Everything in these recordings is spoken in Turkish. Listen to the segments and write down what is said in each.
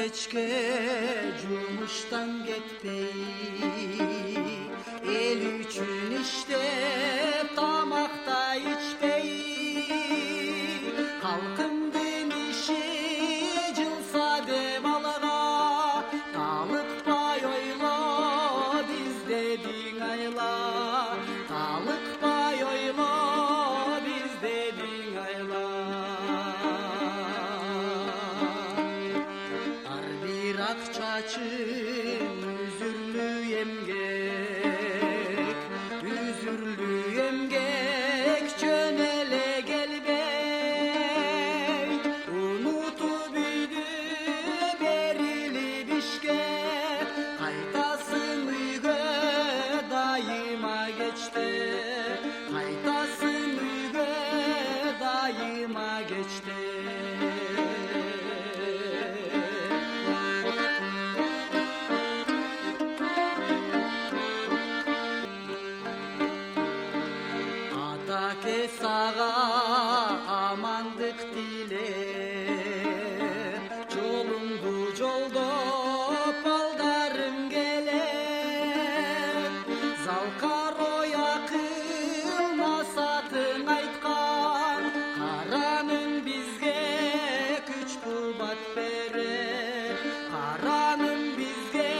kechke jumuştan ketpey, el üçün iştep tamakta içpey, halkımdın işi cılsa devalara, kalıkpay oyla biz dedin ayla, kalıkpay oyla biz dedin ayla. Ar bir akçaçın üzürlü emgek, üzürlü emgek çönele gelbey, unutup büyüdü berili bişke, kaytasın uygu daima geçti, kaytasın uygu daima geçti. Ata kesağa amandık diler, yolundu yolda baldarım geler, Zalkaroya kılmasatın aytkan, karanın bizge güç kubat verer, karanın bizge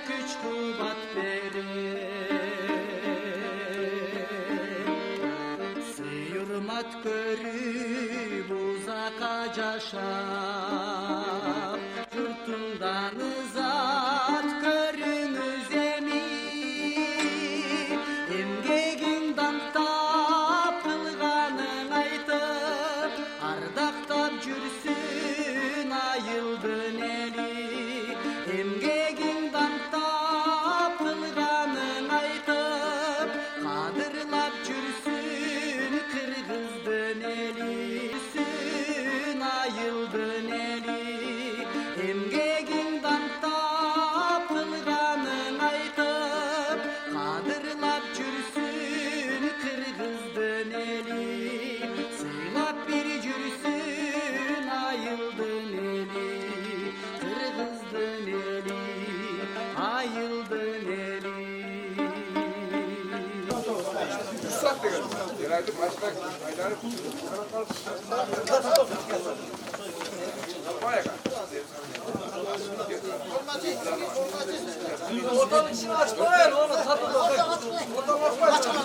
güç kubat verer. Sıyırmat görüp uzaka yaşap, yurtundan uzat görünüz emin, emgegin damtap kılganın aytıp, ardaktab jürsün ayıldın eli, emgegin damtap kılganın aytıp, kadırlap jürsün kırgızdın eli, sün ayıldın eli, emgegin damtap kılganın aytıp, kadırlap jürsün kırgızdın eli, sıylap bir jürsün ayıldın eli, kırgızdın eli, ayıldın eli. Ortalık işini açmayın oğlum, satın bakayım. Ortalık açmayın.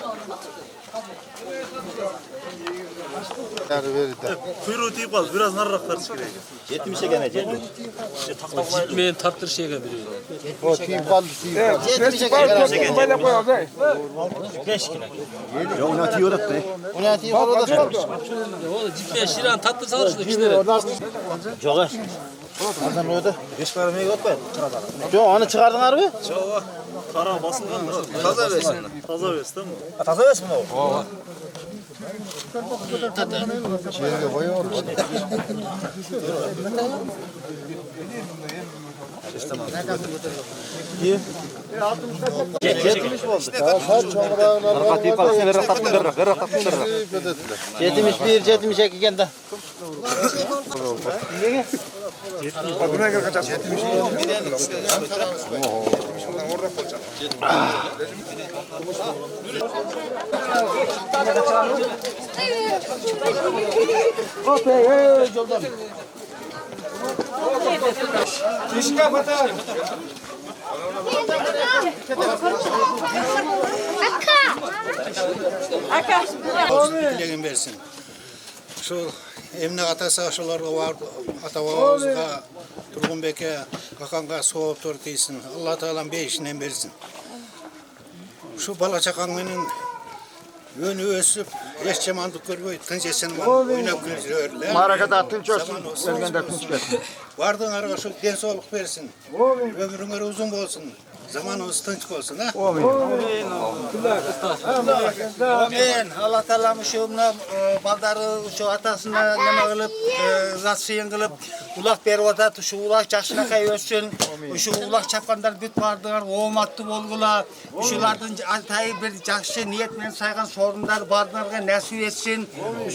Kuyruğu deyip al, biraz narrak tartışıyor. 70'e gelecek. Gitmeyen tartır şeye geliyor. O tiyip kaldı, tiyip kaldı. 70'e gelecek. 5 kilo. Ya ona tiyip da. Ona tiyip kaldı da. Oğlum gitmeyen şiran tatlı salır şurada 2 lira. Çok aç. Oradan oydu. 5 para mı yok be? Yok onu çıkardın harbi? Çok kara basından taza versin. Taza versin değil mi? Taze versin mi o? Çiğne koyuyor. İyi. 70 oldu. Rakatı Parasını rakatın 71, 72 geldi. Buna göre kaçar. İş kapatar. Dileğin versin. Şu emne atası aşıları var, Atavağız'a, Turgunbek'e, Kakan'a soğuk tur deysin. Allah Teala'nın beşinden versin. Şu bala çakanının yönü ösüp, yaşamandık görüyor, tınç esen var, oynap gülüyorlar. Marakada tınç olsun, ölgende tınç gelsin. Vardığın araya şu den sağlık versin. Ömrün uzun olsun. Zamanımız tınç olsun ha. Amin. Allah Teala'nın şu baldarı şu atasına neme kılıp, rasıyın kılıp, ulak beri odat, şu ulak yaşına kayıyorsun. Şu ulak çapkanlar büt vardılar, oğumatlı olgular. Şulardan atayı bir yaşlı niyetmen saygan sorunlar vardılar. nasip etsin.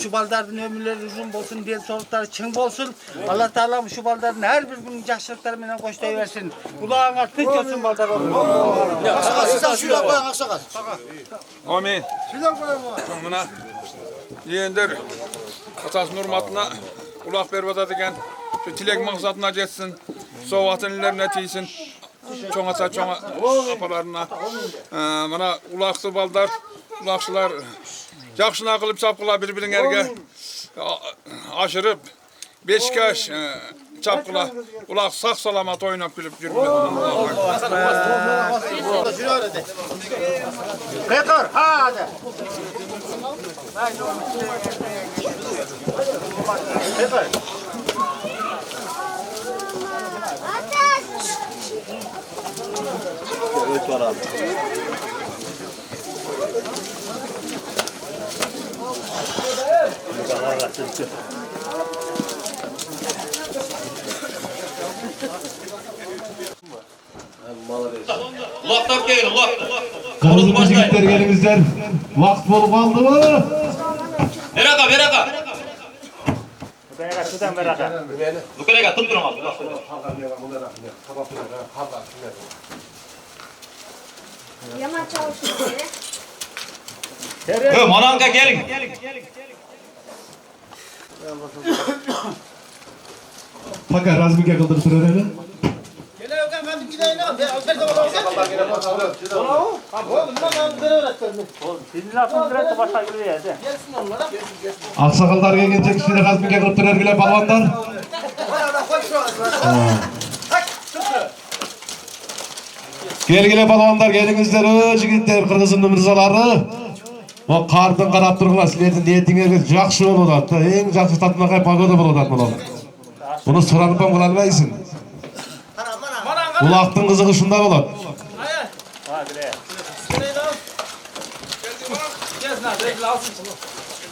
Şu baldarın ömürleri uzun olsun, diye solukları çın olsun. Allah Teala şu baldarın her bir günün yaşlılıkları menen koştayıversin. Kulağına tık olsun baldar olsun. Amin. Buna yeğenler atasının hürmetine ulak berbat degen şu tilek maksatına jetsin. Soğatın illerine tiysin. Çoğa çoğa apalarına. Bana ulaksı baldar, ulakçılar jakşına kılıp çapkıla birbirine aşırıp beşkaş çapkıla ulak sağ salamat oynap bilip yürümek. Rekor, hadi. Evet var abi. Ulak gelin ulak. Kırmızı müzikler gelinizler. Vakt bolup aldı mı? Beraka beraka. Bu beraka tut durma. Yaman çalışıyor. Mananga gelin. Fakat razmike kıldırtır öyle. Aksakallar gelecek şimdi razmike kılıp durar bile balvanlar. Gelgile balvanlar gelinizler, jigitler, kırgızın mırzaları. O kardan qarap turğular, sizlerдің niyetiniz жақсы болады. Ең жақсы татынақай погода болады мұның. Bunu сұранып қыла алмайсың. Улақтың қызығы шында болады.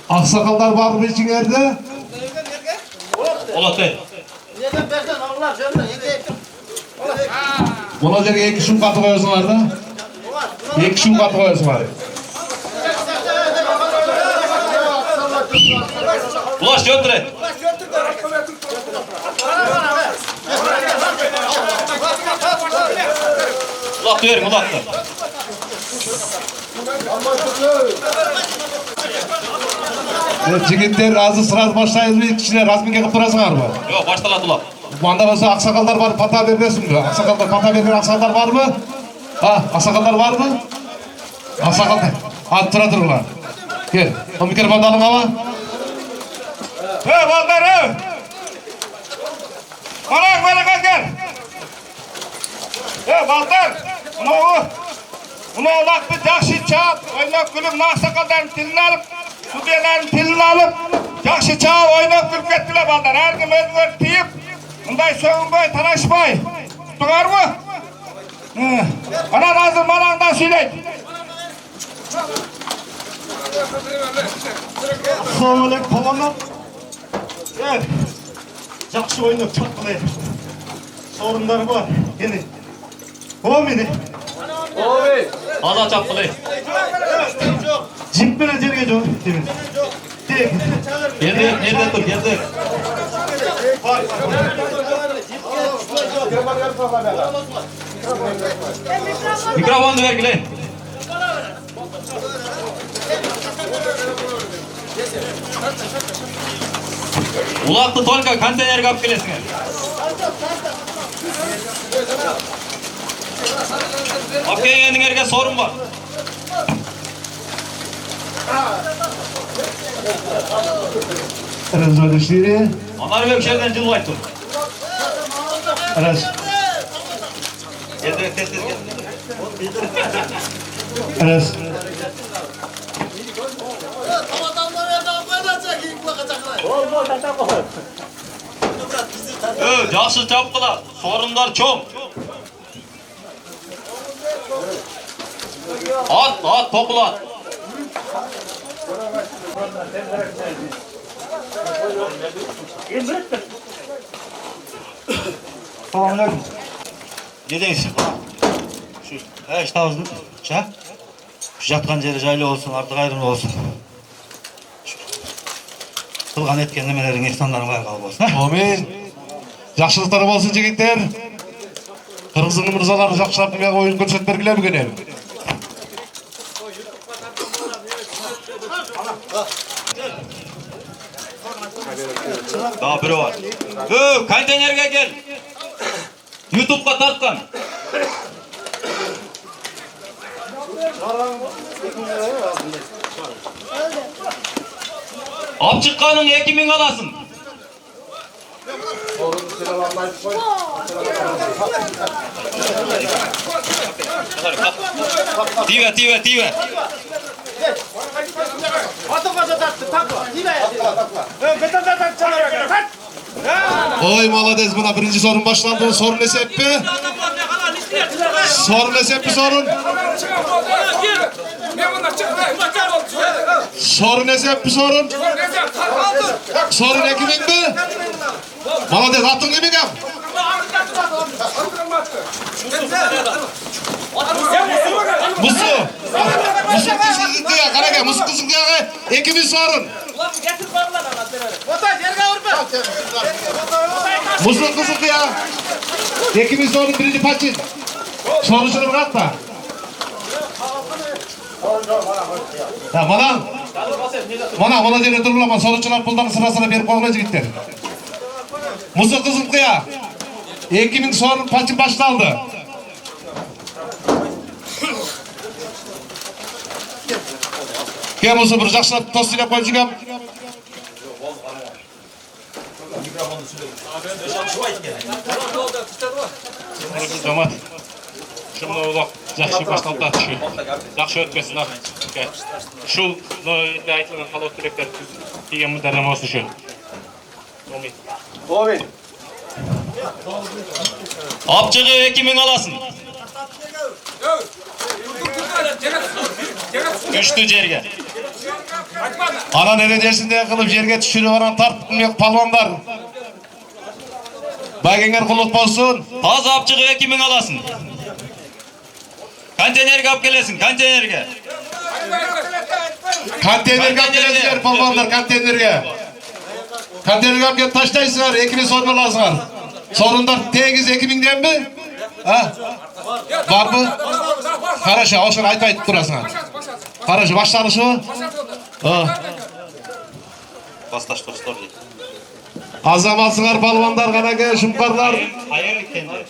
Ақсақалдар бар mı içіңерде? Olatay. Buna жерге 2 шум қаты қоясыңар да. 2 шум қаты қоясыңар. Ulaş götüre. Ulak verin ulak da. Жігіттер разы сразу başlayız mı? Kişiler razmike қып тұрасыңар mı? Yok başladı ulak. Manda bolsa aksakallar var, pata vermesin mi? Aksakallar pata vermeyen aksakallar var mı? Ha, aksakallar var mı? Aksakallar. Hadi tura dururlar. Gel. O mikrofonu alın ama. Balдар, Bana gel. Balдар, bunu olaqtı жақсы çağып, oynap gülüp aksakalların tilini alıp, sudiyelerin tilini alıp, жақсы çağып oynap gülüp kettiler balдар. Her kim özgür tiyip, bunday soğunbay, tanaşmay. Tutar mı? Ana razı manağından söyleyin. Assalamualaikum pavanlar. Gel. Жақсы ойнап çapkılayın. Sorunları var. Gelin. O meni. Azat çapkılayın. Jip bilen jerge jo. Geldi, nerede dur, geldi. Mikrofonu ver gile. Ulaktı tolka konteyner kap gelesine. Okey yendiğerge sorun var. Razı işleri. Onlar bir şeyden cılvaytı. Razı. Geldi, tez geldi. Razı. Жақсы çapkıla, sorunlar çok. At, topla. Selamünaleyküm. Ne deysin? Şu iştahımızın şu yatkan yeri jaylı olsun, artık ayrımlı olsun. Kılgan etken nemelerin ihsanların var kalb olsun. Amin. Yaxşılıklar bolsun jigitler. Kırgızın mırzalar jakşılap neme oyun görsetbergiler bugün. Daha biri var. Konteynerge gel. YouTube'ga tartkan. Ab çıkkanın 2000 alasın. Dive. Oy malades buna birinci sorun başlandı. Sorun ne seppi? Sorun ne seppi sorun? Sorun ne seppi sorun? Sorun 2000 mi? Malades attın gibi gel. Musu kızıldı ya, karaga musu kızıldı ya. 2000 sorun. Musu kızıldı ya. 2000 sorun birinci paçin. Sonuçunu bırakma. Ya bana diye durulama. Sonuçlar puldan sırasına bir kovalayıcı gitti. Musu kızıldı ya. 2000 sorun paçin başlandı. Gel Musu bir jakşılap tostuyla koyacağım. Camat. Şunu ulaq жақсы başlandı şu. Жақсы ötmesin ha. Şu aytılgan halot tilekler degan mudarram olsun şu. Amin. Apçığı 2000 alasın. Üçtü cerge. Ana neredesin kılıp yerge düşürüp aran tartmıyor palvanlar. Baygenger kulluk bolsun. Taze apçığı 2000 alasın. Konteynerge alıp gelesin, konteynerge. Konteynerge alıp gelesizler palvanlar konteynerge. Konteynerge alıp gelip taştaysınlar, 2000 sorun lazımlar. Sorunlar tegiz 2000'den mi? Ha? Var mı? Karaşa, oşun aytayıp durasın. Karaşa, başlanışı mı? Bastaş dostlar. Azamatsınlar palvanlar, kanaka, şumkarlar. Hayırlı kendi.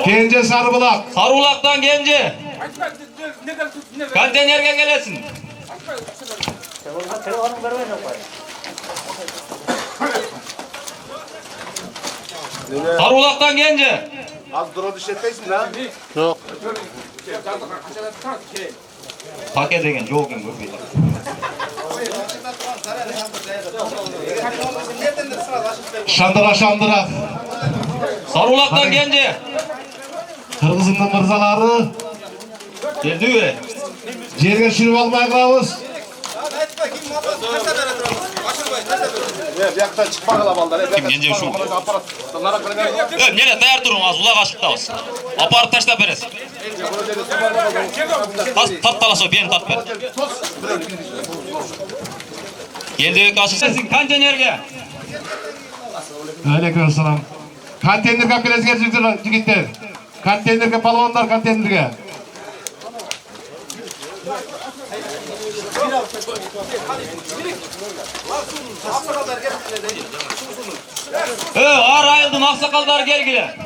Gence Sarıbulak. Sarıbulak'tan Gence. Konteynerge gelesin. Sarıbulak'tan Gence. Az drone işletmeysin lan. Yok. Paket degen, jokin görmeydi. Şandıra. Sarıbulak'tan Gence. Kırgızın mırzaları. Geldi mi? Yerge sürüp almaya kılavuz. Bir yaktan çıkma kalabaldan. Kim Gence şu? Nere dayar durun az ulak aşıktavız. Aparat taşla beresi. Tat talasa ben tat ver. Geldi kaçırsın konteynerge. Aleykümselam. Konteynerge biraz gittiler. Konteynerge palvanlar konteynerge. Ağır ayıldın aksakallar gel gile.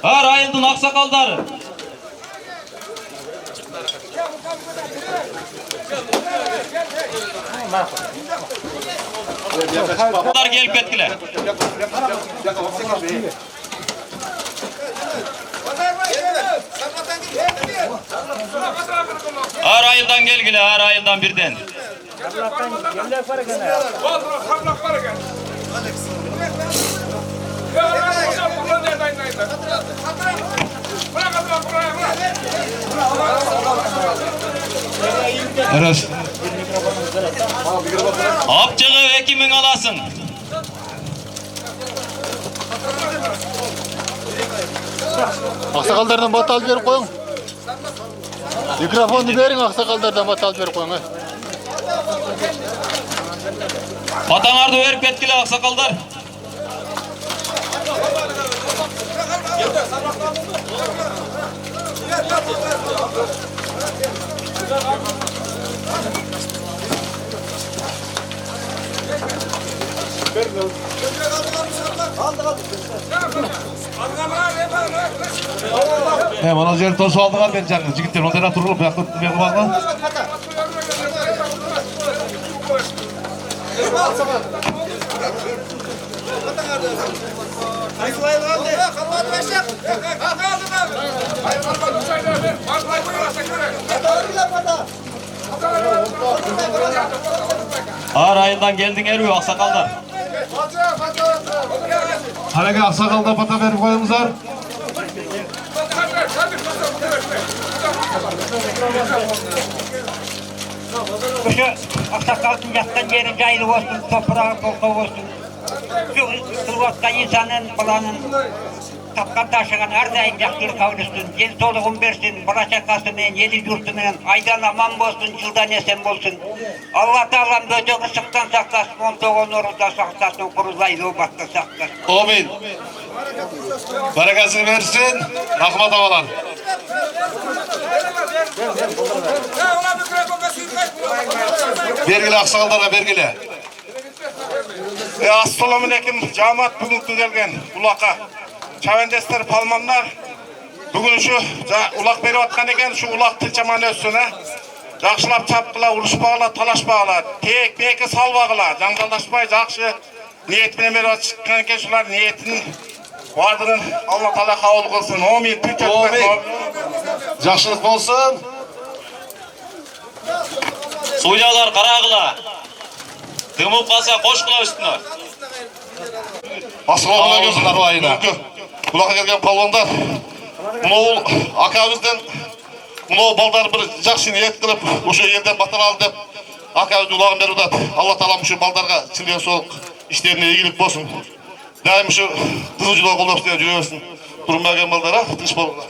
Ağır ayıldın aksakallar. Bunlar gelip etkiler. Ağır ayıldan gel gile, ağır ayıldan birden. Evet. Apçığı 2000 alasın. Aksakallardan batal verip koyun. Mikrofonu verin aksakallardan batal verip koyun. Patanardı verip ketkiler aksakallar. Mana yer tozu aldılar ben canım. Jigitler onda turulup yakıp ben bakma. Ağır ayından geldin Erbil aksakallar. Halege aksakalda pata verip koyumuzlar. Şu aksakalın yattan yeri caylı olsun, toprağı bolka olsun. Şu kılvattan insanın, balanın tapkan taşıgan her daim yakşılık kavuşsun. Gen soluğun versin, bala çakasının, yedi yurtunun, aydan aman bolsun, yıldan esen bolsun. Allah Teala'm bötök ışıktan saklasın, ontoğun orunda saklasın, kuruzaylı obatta saklasın. Amin. Bereketini versin. Rahmet avalar. Bergili aksakallarga bergili. Assalamu aleykum. Cemaat bugün gelgen ulaka. Çavendesler palmanlar. Bugün şu ulak berip atkan eken şu ulak tilçaman össün ha. Жақшылап чапқыла, ұрышпағыла, талашпағыла, тек бекі салбағыла, жаңжалдашпай жақшы ниетпен беріп шыққан екен шулар ниетін бардығын Алла Тағала қабыл қылсын. Амин. Жақшылық болсын. Судьялар қарағыла. Дымып қалса қошқыла үстіне. Assalamu aleykum Narvayına. Kulaka gelgen palvanlar. Bunu akabizden Bunu balдар bir жақсы ниет qilib, o'sha yerdan batal oldi deb akamiz ulag'im berdi. Alloh taolo shu baldarga chindan so'q ishlarine iyilik bo'lsin. Doim shu qizilchilar qo'llab yuraversin. Turmagan baldar, tinch bo'linglar.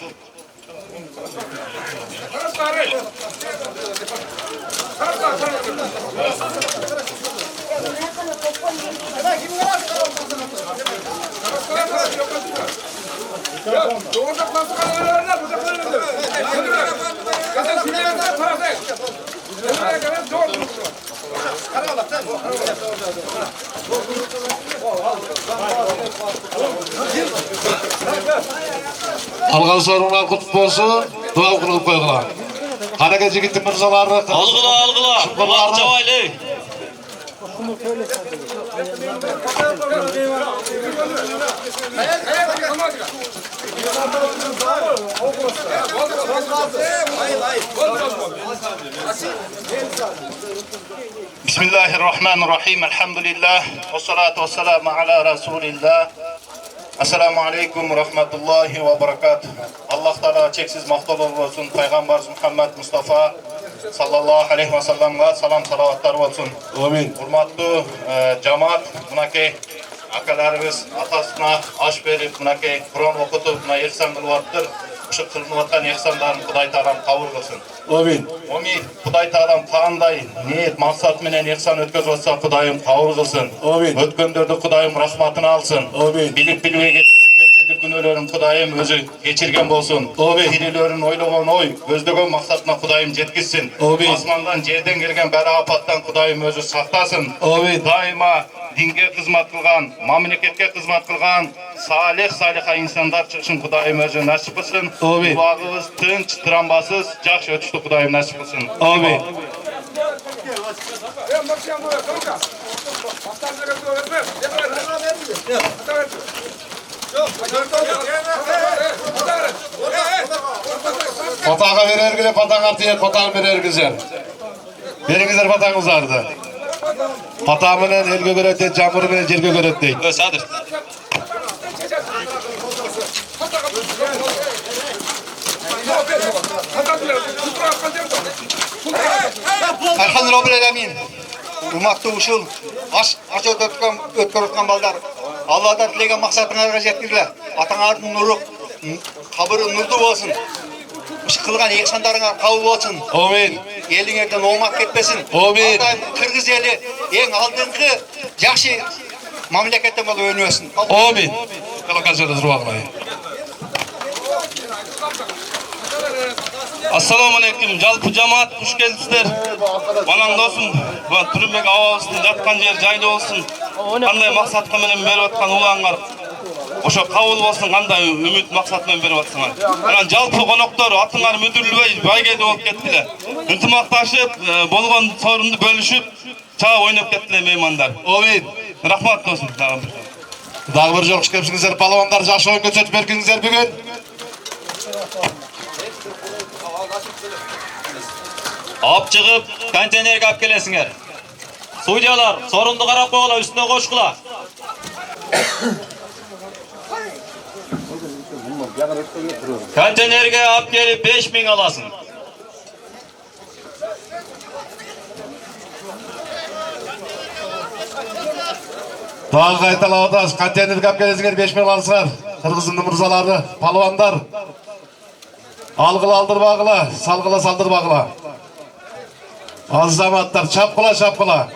Algan sorunlar kutlu olsun, dua kılıp koygular. Kanaka Jigitli mırzalarını... Algıla, kulak çavaylı. Bismillahirrahmanirrahim. Elhamdülillah. Ve salatu ve selamu ala Resulillah. Assalamu alaikum ve rahmatullahi ve berekatuh. Allah Teala çeksiz maqtalar olsun. Peygamber Muhammed Mustafa sallallahu aleyhi ve sellem'e salam salavatlar olsun. Amin. Hurmatlı cemaat, bunaki akalarımız atasına aş verip, bunaki Kur'an okutup, buna ihsan kılıvattır. Şu kılınıvattan ihsanlarını Kuday Tağlam kabul kılsın. Amin. Amin. Kuday Tağlam kağınday niyet, maksat menen ihsan ötköz olsa Kudayım kabul kılsın. Amin. Ötkönderdi Kudayım rahmatını alsın. Amin. Bilip bilmeye getirgen kemçildik günölerin Kudayım özü geçirgen bolsun. Amin. Dililerin oylagan oy, gözlögen maksatına Kudayım jetkizsin. Amin. Asmandan, yerden gelgen beri apattan Kudayım özü saktasın. Amin. Daima dinge hizmet kılgan, mamleketke hizmet kılgan, salih insanlar çıksın Kudayım özü nasip kılsın. Amin. Kulağımız tınç, travmasız, jakşı ötüştü Kudayım nasip kılsın. Amin. Patağa verer gile patağın artıya patağın verer güzel. Veringizler patağınızlardı. Patağımın elge göretten, camırın yerge göretten. Sadır. Elhamdülillahirrahmanirrahim. Hurmatlı uşul, aç ötkörütkan baldar. Allah'tan tilegen maksatına jetkizler. Atаңардың nuru, kabırı nurdu olsun. kılgan eksanlarına kabul olsun. Amin. Elinlerden olmak ketmesin. Amin. Kırgız eli en aldığınki yaxşı mamleketten olup önüyorsun. Amin. Kalakacadır ruhaglayı. Assalamu alaikum. Jalpı cemaat hoş geldinizler. Banan dostum, Türümbek avabısın, jatkan yer jaylı olsun. Kanday maksatla menen berip atkan ulanlar. Oşo kabul bolsun, kanday ümit maksat menen berip atsaňar. Anan jalpı konoktor, atıňar müdürlüğü baýgedy bolup ketdiler. Üntimaktaşyp, bolgon sorundu bölüşüp, çağa oýnap ketdiler meýmandar. Amin. Rahmat dostum. Dağ bir jok kepsiňizler, palawandar jaş oýun köçet berkiňizler bugün. Ap çıkıp konteynerge ap kelesiňer. Suudiyalar, sorundu karap koýgula, üstüne koşgula. Konteynerge ap gelip 5000 alasın. Dağı qaytalawdas, konteynerge ap kelesiňer 5000 alsaňar. Kırgızın mırzalary, palawandar. Algıla aldırmagıla, salgıla saldırmagıla. Azamatlar çapkıla çapkıla.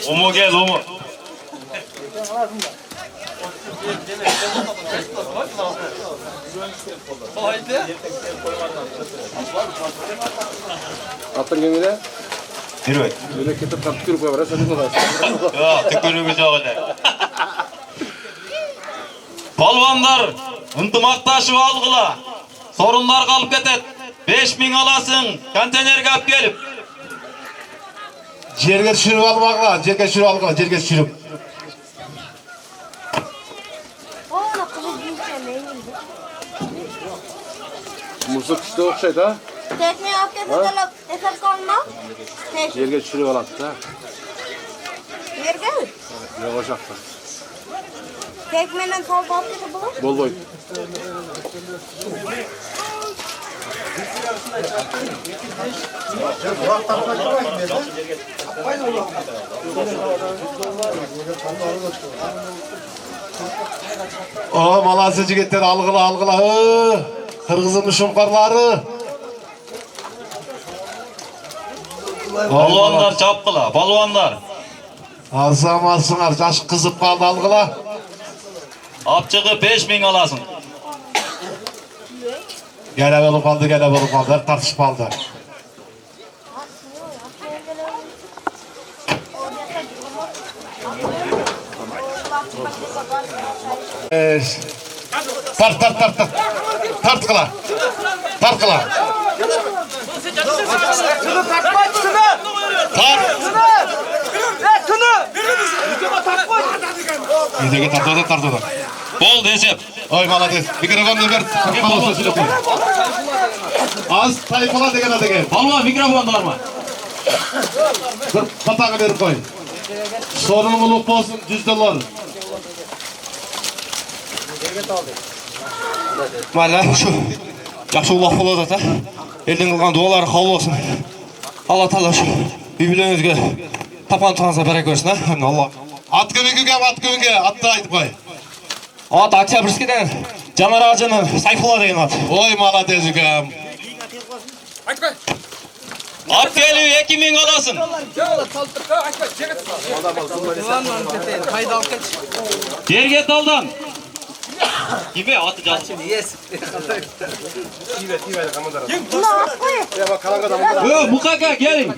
Umu gel umu. Attın gemide? Yürü. Böyle ketip kapı kürüp var. Sen ne var? Yok, tükürüğümüz yok öyle. Palvanlar, ıntımaktaşı algıla. Sorunlar kalıp ketet. 5000 alasın, konteynerge ap gelip. Jerge düşürüp almagıla, jerge düşürüp algıla, jerge düşürüp. Oğlum kızı büyütmeyin. Musluk işte okşaydı ha. Tekne yapıp tutalım. Eser kalma. Yerge düşürüp alattı ha. Yerge mi? Yavaş akta. Tekmenin sol basketi bulur. Bol boy. O malası jigitler algıla algıla. Kırgızın şumkarları. Palvanlar çapkıla, palvanlar. Alsamasınlar, jaş kızıp kaldı algıla. Ap çıkıp 5000 alasın. Gene bolup kaldı, gene bolup kaldı. Tartışıp kaldı. Tart. Tart kıla. Tart kıla. Tart. Yüzege tart oda. Bol desep. Oy malades. Mikrofonu ver. Palası sürekli. Az tayfala degen adı gel. Palvan mikrofon var mı? Bir patağı verip koy. Sorumluluk olsun $100. Valla şu yaxşı ulaq болады da. Elden kılgan duaları kabul olsun. Allah Taala şu birbirlerinizge tapançağınıza bereket versin ha. Allah. At kümüngü attı aytıp koy. At Oktябрьскийden Canar Ağacı'nın Sayfullah deyin at. Oy malades hüküm. Ap geliyor 2000 alasın. Yerge daldan. Kime atacağız? Mukaka gelin.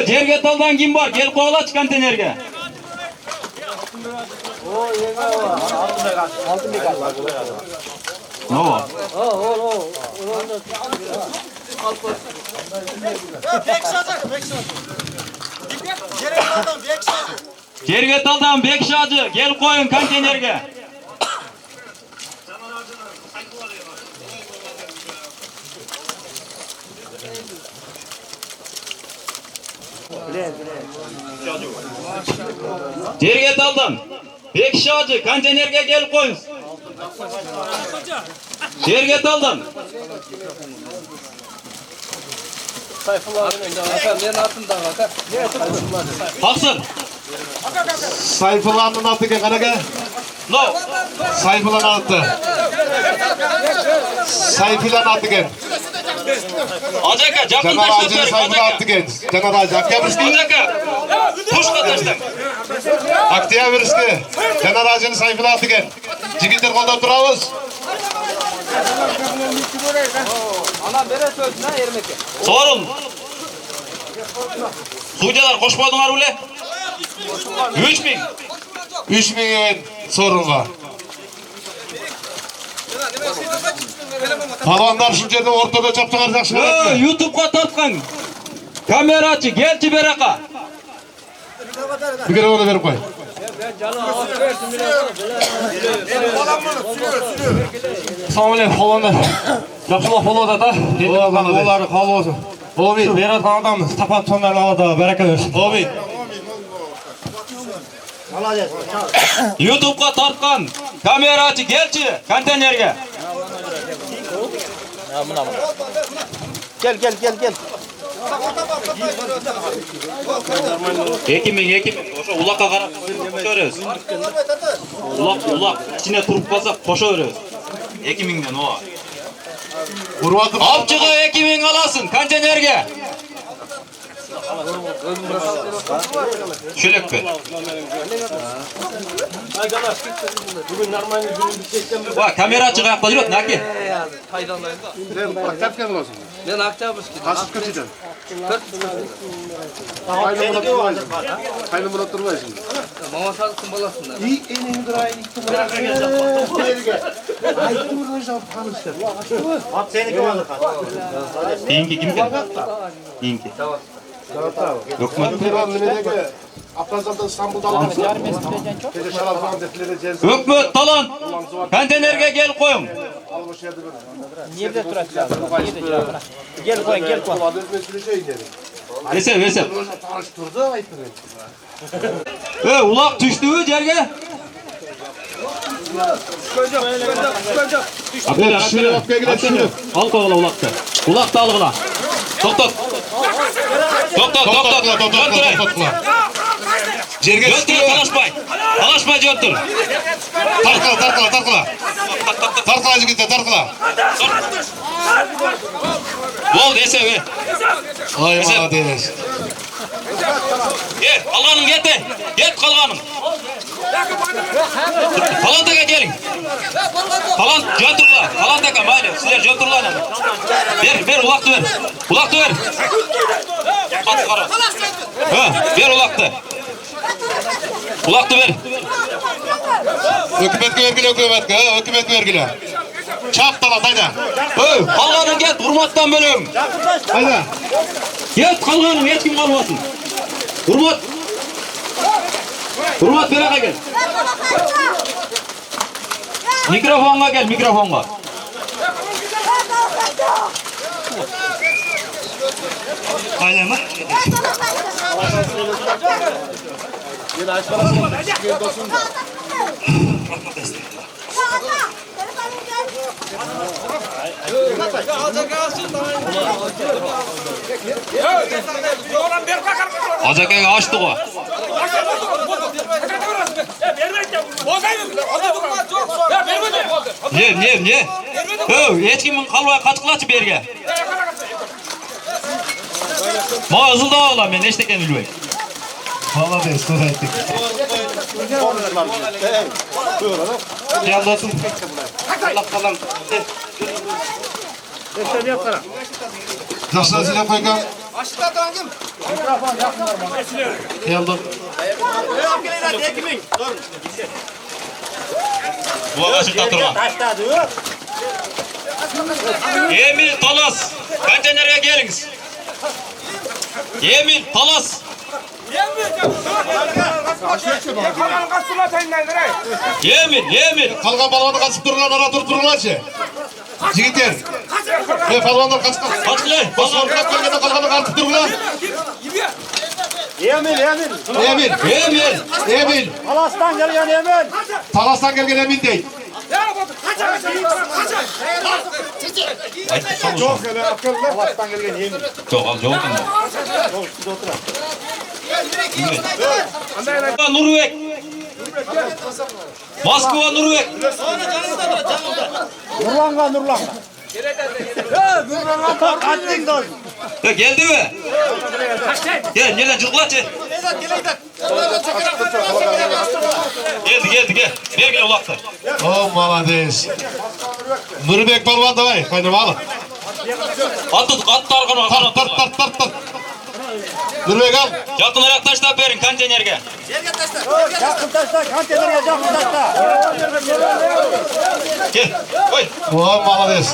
Yerge daldan kim var? Gel kovala çıkan tenerge. Ne var? Yerge daldan Bekşacı gel koyun konteynerge. Yerge daldan Bekşacı konteynerge gel koyun. Yerge daldan Kalksın. Sayfullah'ın atı gel kanaka. No. Sayfullah'ın atı. Sayfullah'ın atı gel. Acaka, jakın Canar taşlar Ağacı'nın verin. sayfullah'ın Acaka. atı gel. Canar Ağacı. Akya Bırski. Acaka. Tuşla taşlar. Akya Bırski. Canar Ağacı'nın sayfullah'ın atı gel. Jigitler kolda durabız. Sorun. Suudiyalar koşmadыңар bile. 3000. 3000 sorun var. Palvanlar şu жерде ortada çaptılar жақсы болот. YouTube'ga tartkan. Kameraçı gelçi beraka. Bir kere onu verip koy. Assalamu aleykum palvanlar. Жақсылап болады да. Олары қабыл болсын. Обид, Берат адамыз. Тапан тоннарын алады, береке берсін. Обид. YouTube'ga tartkan. Kameraçı gelçi kontenerge. Gel. 2000. Oşo ulakka qarap koşa berебиз. Ulak içine turup kalsa koşa berебиz. 2000'den o. Urvatı Alçıga 2000 alasın kontenerge. Şölek ver. Va kamera çıkıp kalıyor naki. Ben Akçabat'ım. Kaçıp köşeden. Kaynım bulup durmayasın. Mama sağlıksın balasınlar. Keyinki kim geldi? Keyinki. Lokma. Aprazal'da İstanbul'da alamaz. Gece şarap falan defilede cezim. Hükmet talan. Kontenerge gel koyun. Gel koy. Vesel. Tanıştırdı ayıptırdı. Ulak düştü yerge. Al kovala ulakta. Ulakta al kovala. Tok. Jerge Jöntür talaşmay jöntür. Tarkala. Tarkala jigitler, tarkala. Bol dese be. Ay malades. Gel kalganım get kalganım. Kalantaka gelin. Kalant jöntürla. Kalantaka mayli. Sizler jöntürla. Ver ulakты ver. Ulakты ver. At kara. Ver ulakты. Ulakты ver. Hükümetke vergile. Çap talat hayda. Kalganım get hurmattan bölüm. Hayda. Get kalganım hiç kim kalmasın. Hurmat beraka gel. Mikrofonga gel mikrofonga. Aynen mi? Acakaga açtı o. Ne? Hiç kimin kalmaya kaçkılaçı berge. Ma ızılda oğlan ben eşteken ülvey. Malades, söz ettik. Yaldatın. Allah kalan. Yaşlar zile koygan. Yaldat. Bu ağaçı tatırma. Emil Talas. Konteynere geliniz. Emil Talas. Emil. Kalgan balvanı kaçıp dururlar, ara dururlarçı. Jigitler. Palvanlar kaçıp Kaçkılay. Basman kaplarına kalganı kaçıp dururlar. Emil. Talas'tan gelgen Emil. Talas'tan gelgen Emil değil. Çok öyle Allah'tan gelgen yemin. Yok al cevap mı? Nurvek. Moskva Nurvek. Nurlanga. Geldi mi? Gel nereden çıktılar? Geldi. Gel ulaklar. Oh malades. Nurbek balvan davay. Kaynım alın. Attı arkana. Tart. Nurbek al. Yakın olarak taşla verin konteynerge. Yakın taşla, kantenerge yakın taşla. Gel. Koy. Oh malades.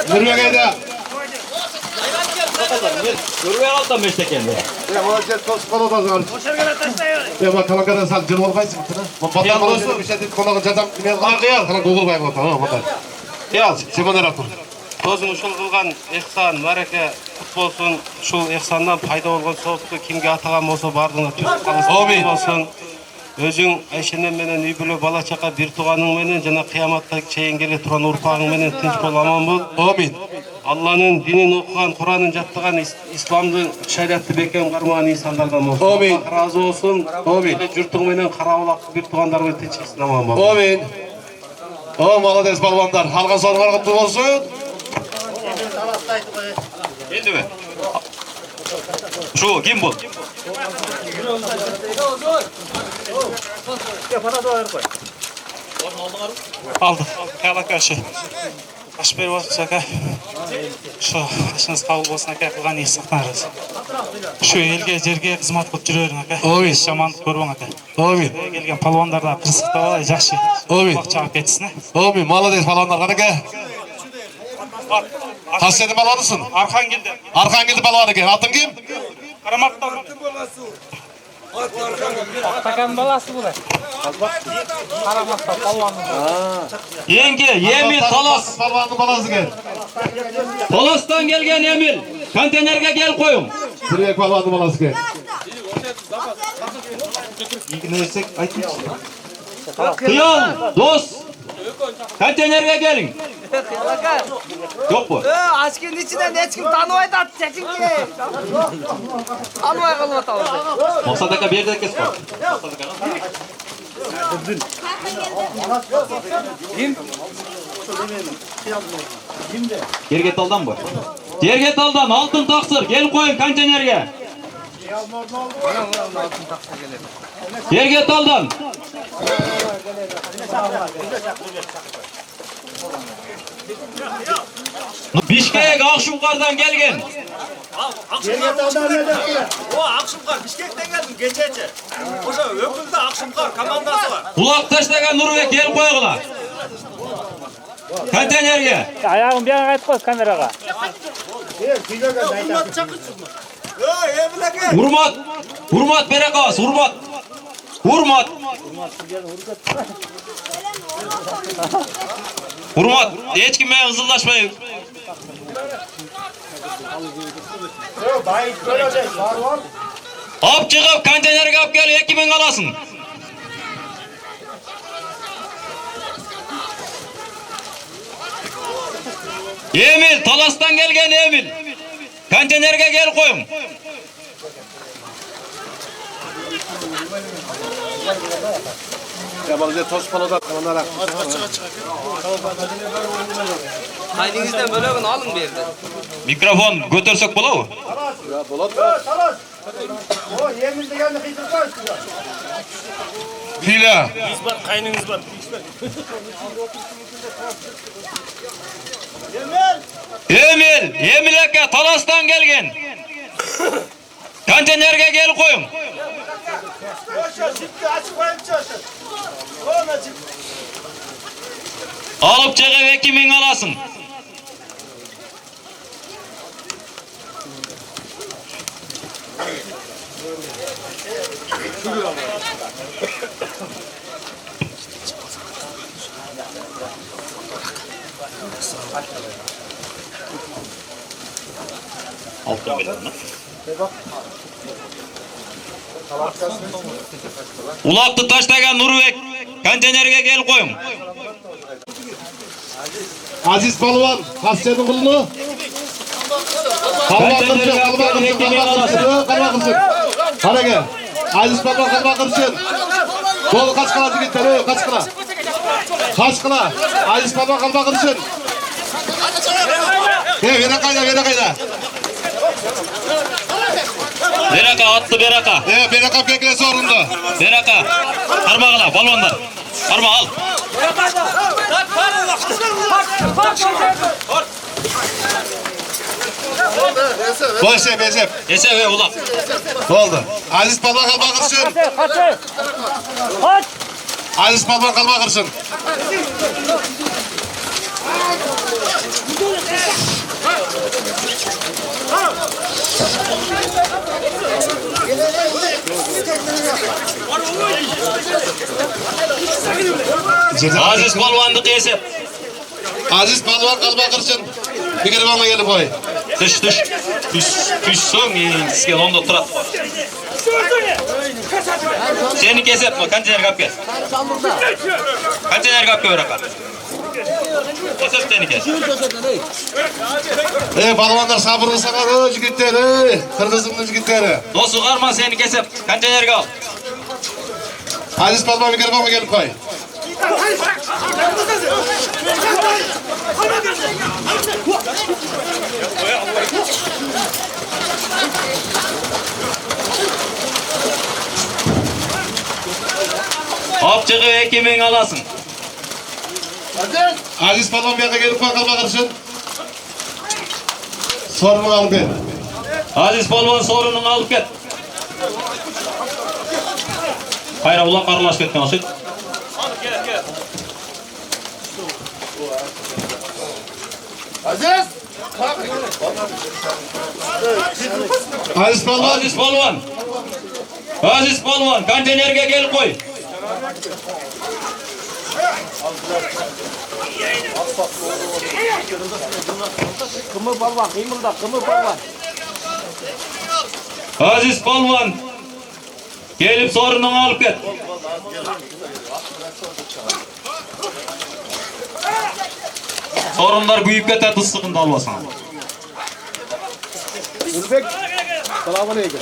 Nurbek ayda. Nurvek alttan beşteken be. Ya malades toz koloda zar. Ya bak kalakada sal cırmol kaysın. Batar olsun bir şey dit konağı jadam. Arkaya kana Google bay bota. Ha bota. Yaz. Simon Rakur. Tozun uşul kılgan ihsan, mareke kut bolsun. Uşul ihsandan payda bolgan soğuktu kimge atagan bolsa bardığına tüp kalısı bolsun. Özüň Ayşenen menen üy bölö bala çaka bir tuganyň menen jana kıyamatda çeyin gele turan urpagyň menen tinç bol aman bol. Amin. Allah'ın dinini okuyan, Kur'an'ın jattıgan, İslam'ın şeriatı beken karmayan insanlardan olsun. Amin. Allah razı olsun. Amin. Jurtun menen karawulak bir tuganlar menen tinçliksin aman bol. Amin. Oh malades balvanlar. Halka sonuna kutlu olsun. Geldi mi? Şu kim bu? Aldık. Kalakaşı. Aşber olacak. Şu aşınız kabul olsun aka kılgan iyi saklarız. Şu elge jerge hizmet kılıp жүрөрүң aka. Amin. Şamandык көрбөң aka. Amin. Gelgen palvanlarda kırсыкта болай жакшы. Amin. Чагып кетсин. Amin. Malades balvanlar kanaka. Hasedi balvanısın. Архангелде. Arkangildi balvanı ki. Atın kim? Карамактан. Takan balası bu da. Karamakta palvanı. Yenge, Emil Talas. Balvanın balası gel. Talas'tan gelgen Emil. Konteynerge gel koyun. Nurbek balvanın balası gel. Kıyal, dost. Konteynerge gelin. Yok mu? Aşkın içinden hiç kim tanımaydı çekince. Tanımay kalıp atalım. Masadaki bir yerde kes koy. Gergetal'dan bu. Gergetal'dan altın taksır. Gel koyun konteynerge. Gergetal'dan. Bişkek Akşumkar'dan gelgen. O Akşumkar Bişkek'ten geldim gecece. Oşa öpüldü Akşumkar komandası var. Kulak taşlagan Nurvek gel koyuğla. Konteynerge. Ayağım bir yana kayıt koy kameraga. Hurmat berekas, hurmat. Hiç kime hızlılaşmayın. Hop çıkıp konteynerge hop gel, ekimin alasın. Emil, Talas'tan gelgen Emil. Konteynerge gel koyun. Ya bak bize toz koloda onlara. Haydinizden bölüğün alın bir yerden. Mikrofon götürsek bola mı? Ya bolat. O yeminizde geldi kıytırsa üstüne. Fila. Emil aka Talas'tan gelgen. Konteynerge gel koyun. Alıp çıkıp ekimin alasın. Alttan verin. Ulaktı taşlagan Nurvek. Konteynerge gel koyun. Aziz Palvan, Hassenin kulunu. Kalma kırsın. Hadi gel. Aziz Palvan kalma kırsın. Gol kaç kıla digitler, kaç kıla. Kaç kıla. Aziz Palvan kalma kırsın. Vera kayda. Beraka attı Beraka. Beraka beklesi orunda. Beraka. Karma kala balonlar. Karma al. Boşe bezep. Ese ve ulak. Oldu. Aziz Palvan kalma kırsın. Aziz Palvan kalma kırsın. Aziz Palvan'dık Esep. Aziz Palvan kalma kırsın. Bir kere bana gelip koy. Düş son sizge onda oturat. Seni kesep mi? Kanca kap kes. Kanca kap ke Beraka. Kesep seni kes. Palvanlar sabırlı sakar jigitler. Kırgızımın jigitleri. Dostu karma seni kesep. Kanca al. Aziz Palvan bir kere bana gelip koy. Hop çıkı ekimin alasın. Aziz Palvan bir yere gelip koy kalma kırsın. Sorunu al be. Aziz Palvan sorununu alıp get. Hayra ulak aralaş ketken olsun. Aziz Palvan. Aziz Palvan. Aziz Palvan. Kantenerge gel koy. Kımı Palvan, kıymılda, Kımı Palvan. Aziz Palvan. Gelip sorununu alıp get. Sorunlar büyük keter sıkıntı almasın. Ülbek. Selamünaleyküm.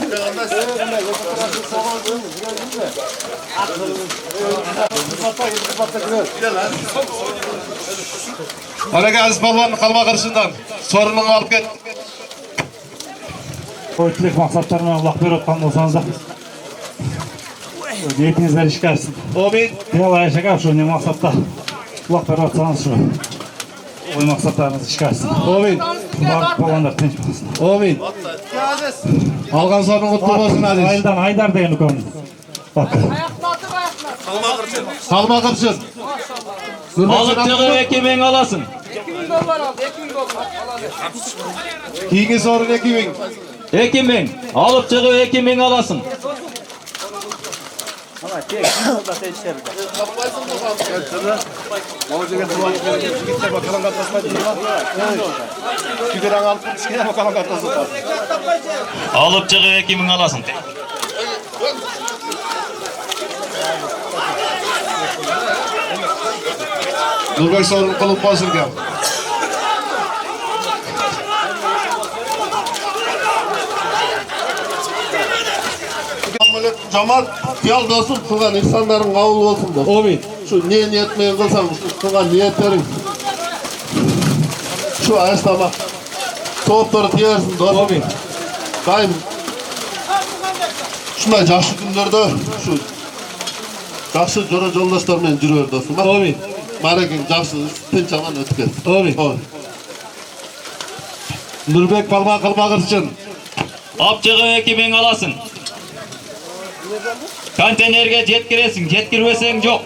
Hadi Aziz Palvan kalma kırsından. Sorununu alıp get. Tilek maksatlarına Allah berotkan bolsanız da niyetinizler iş gelsin. Amin. Biraz yaşamak şu ne maksatda Allah berotsanız şu o maksatlarınız iş gelsin. Amin. Barık balanlar tinç olsun. Amin. Algan sorunu kutlu olsun Aziz. Aydan Aydar deyin konu. Bak. Kalma kırsın. Alıp çıkı ekimin alasın. $2000 aldı, $2000. Kiyini sorun ekibin. Ekimin. Alıp çıkı ekimin alasın. Alıp çıkı ekimin alasın. Nurbek sorun kılıp basın gel. Cemaat yal dostum kılgan insanların kabul olsun da. Amin. Şu niye niyetmeyin kılsam kılgan niyetlerin. Şu ağaçlama. Soğupları diyersin dostum. Amin. Daim. Şunday жақсы günlerde şu жақсы жолдоштармен жүрөр достum. Amin. Marekin жақсы tinch aman ötken. Amin. Nurbek Palvan kalma kırsın. Alıp çıkı ekimin alasın. Kontenerge jetkiresin, jetkirmesen yok.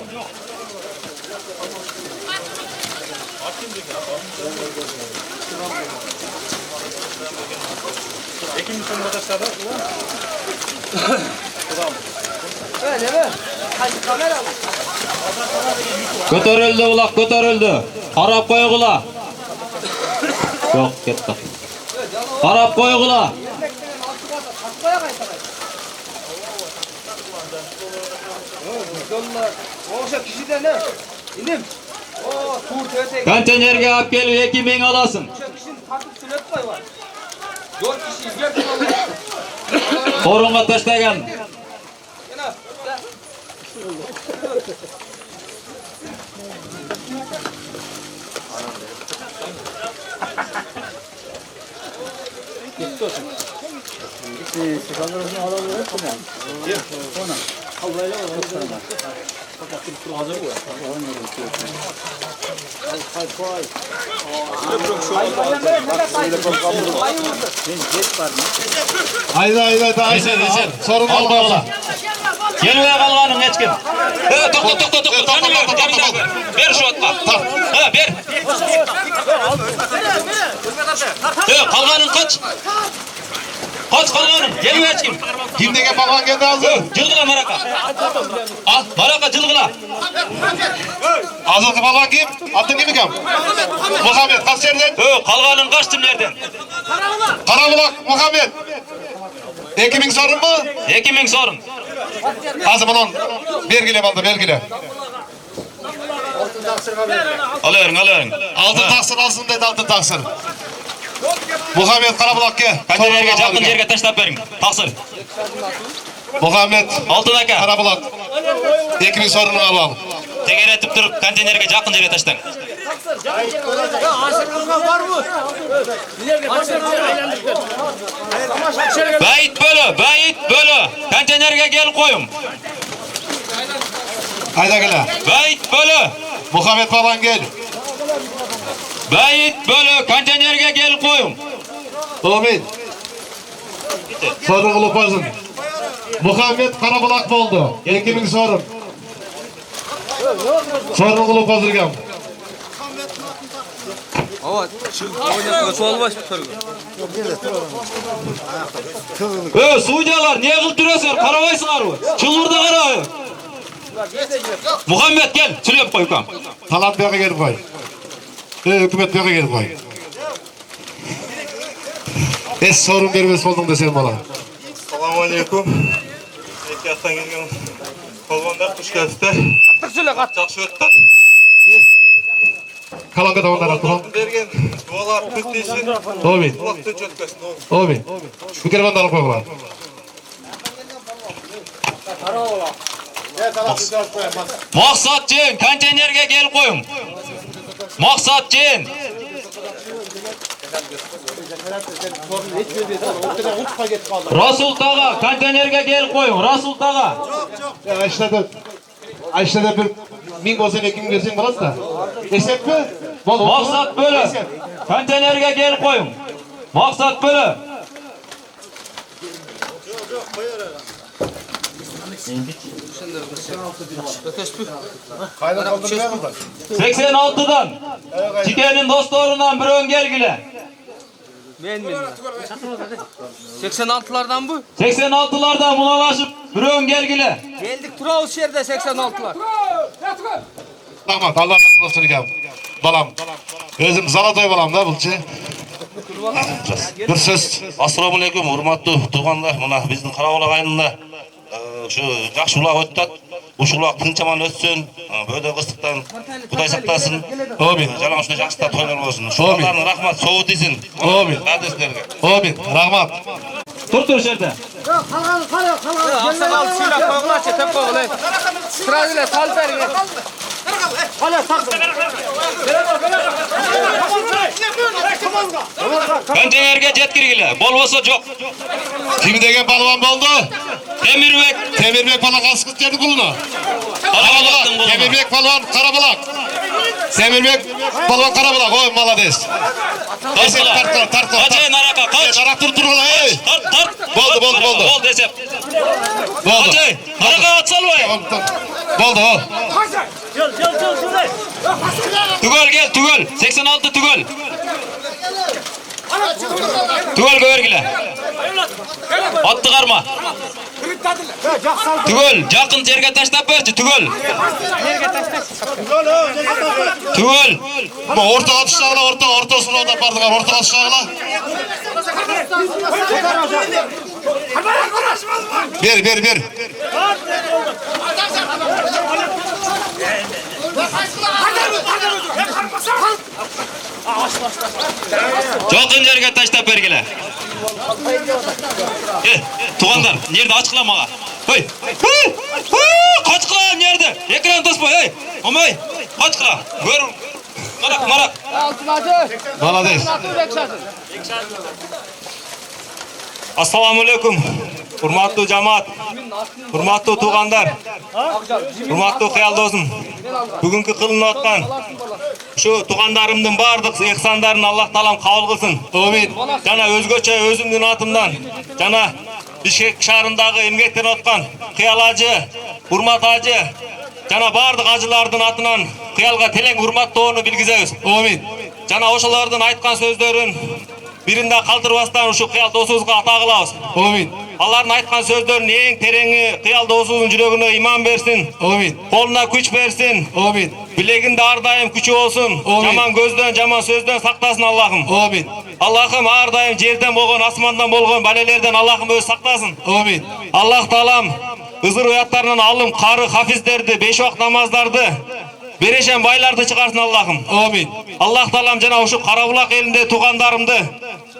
Öyle mi? Hadi kamera mı? Götürüldü ulak, götürüldü. Harap koygula. Yok, gitti. Harap koygula. Oğuşa kişide ne? İnim. Konteynerge alıp gelip 2000 alasın. Sorunga taşlagan. Haydi. Sorun olmaz. Gelmeye kalganın hiç kim? Tokla. Ver şu atla. Ver. Kalganın kaç? Kaç kalganın? Gelmeye hiç kim? Kimdeki balvan geldi hazır. Cılgıla maraka. Al maraka cılgıla. Hazırki balvan kim? Adın kimi kim? Muhammed kaç yerden? Kalganın kaç timlerden? Karabulak Muhammed. 2000 sorun mu? 2000 sorun. Hazır bunun belgile baldı belgile. Alıyorum. Altın taksır alsın dedi altın taksır. Muhammed Karabulak gel. Kantenerge yakın yerge taşlap verin. Taksır. Muhammed Altındaki. Karabulak. 2000 sorunu alalım. Teker etip durup kantenerge yakın yere taşlan. Bayit bölü. Kantenerge gel koyun. Hayda gel. Bayit bölü. Muhammed baban gel. Bayit bölü. Kantenerge gel koyun. Amin. Sorun olup olsun. Muhammed Karabulak oldu. 2000 sorun. Sorun olup olsun. Suudiyalar niye kıltırıyorsun? Karavaysın arı. Çılvırda karayı. Muhammed gel. Süleyip koy kam. Talat bey'e gelip koy. Hükümet bey'e gelip koy. Es sorun vermez oldum desem bana. Assalamu alaikum. Ekiyattan gelgen kolbanda kuş geldi. Жақсы өтті. Kalanka da onlara durun. Берген дуалар көктейсін. Amin. Уақытты жеткесін. Amin. Bu kervanı alıp koyular. Maksat Cen. Konteynerge gel koyun. Maksat Cen. Rasul Tağa. Konteynerge gel koyun. Rasul Tağa. Ayşe'de bir 1000 gözün 2000 gözün burası da. Esep mi? Maksat böyle. Konteynerge gel koyun. Maksat böyle. Kayda kaldırmaya mı da? 86'dan. Çikenin dostlarından bir ön gelgile. 86'lardan bu. 86'lardan bunalaşıp bir ön gelgile. Geldik Turaus şehirde 86'lar. Rahmat Allah razı olsun ikam. Balam. Özüm Zalatoy balam da bulçu. Bir söz. Assalamu alaikum, hurmatlı tuğanlar. Mına bizдің Қарабұлақ айылында şu жақсы улақ өтті. Ушу улақ тынчаман өтсін. Бөйдө қыстықтан Құдай сақтасын. Amin. Жаңа ушундай жақсы да тойлар болсын. Шулардын рахмат, соғу тисин. Amin. Кардешлерге. Amin. Rahmat. Tur şerde. Ақсақал сыйлап қойғылашы, теп қойғылай. Сразу салып берген. Konteynerge jetkirgile. Bolbosa жоқ. Kimi degen balvan oldu? Temirbek. Temirbek balvan kaskıt geldi kuluna. Karabulak'tın kuluna. Temirbek balvan Karabulak. Temirbek balvan Karabulak. Oy malades. Tart. Kaçayın araka kaç. Tarak dur ola hey. Tart. Boldu. Oldu esep. Boldu. Kaçay. Araka atsal vay. Boldu o. Tugol gel tugol. 86 tugol. Tugol gövergile. Attı karma. Tugol. Jakın yerge taşlap berçi tugol. Tugol. Orta atışlarla ortasına da pardılar. Orta atışlarla. Bir. Jokin yerge taşlap bergile. Tuğanlar, nerede açıklamağa? Hey! Kaçkıla nerede? Ekran tosma, hey! Omay! Kaçkıla! Gör! Marak! Malades. Assalamu alaikum. Hurmatlı cemaat, hurmatlı tuğanlar, hurmatlı kıyal dostum. Bugünkü kılınatkan şu tuğanlarımdın bardık ihsanlarını Allah talam kabul kılsın. Amin. Jana özgöçe özümdün atımdan, jana Bişkek şahrındağı emgekten otkan kıyal acı, hurmat acı, jana bardık acılardın atынан kıyalga teleng hurmat doğunu bilgizemiz. Amin. Jana oşalardan aytkan sözlerin birinde kaldırбастан uşu kıyal dostubuzga ata kılabız. Amin. Allah'ın aytkan sözlerin en tereňi kıyal dostubuzun yüregine iman bersin. Amin. Koluna güç bersin. Amin. Bileginde har daim güçü olsun. Amin. Jaman gözden, jaman sözden saklasın Allah'ım. Amin. Allah'ım har daim jerden bolgan, asmandan bolgan balelerden Allah'ım öz saklasın. Amin. Allah talam ızır oyatlarından alım, karı, hafizlerdi, 5 vakt namazlardı. Bereşen baylardı çıkarsın Allah'ım. Amin. Allah talam jana uşu Karabulak elinde tuğandarımdı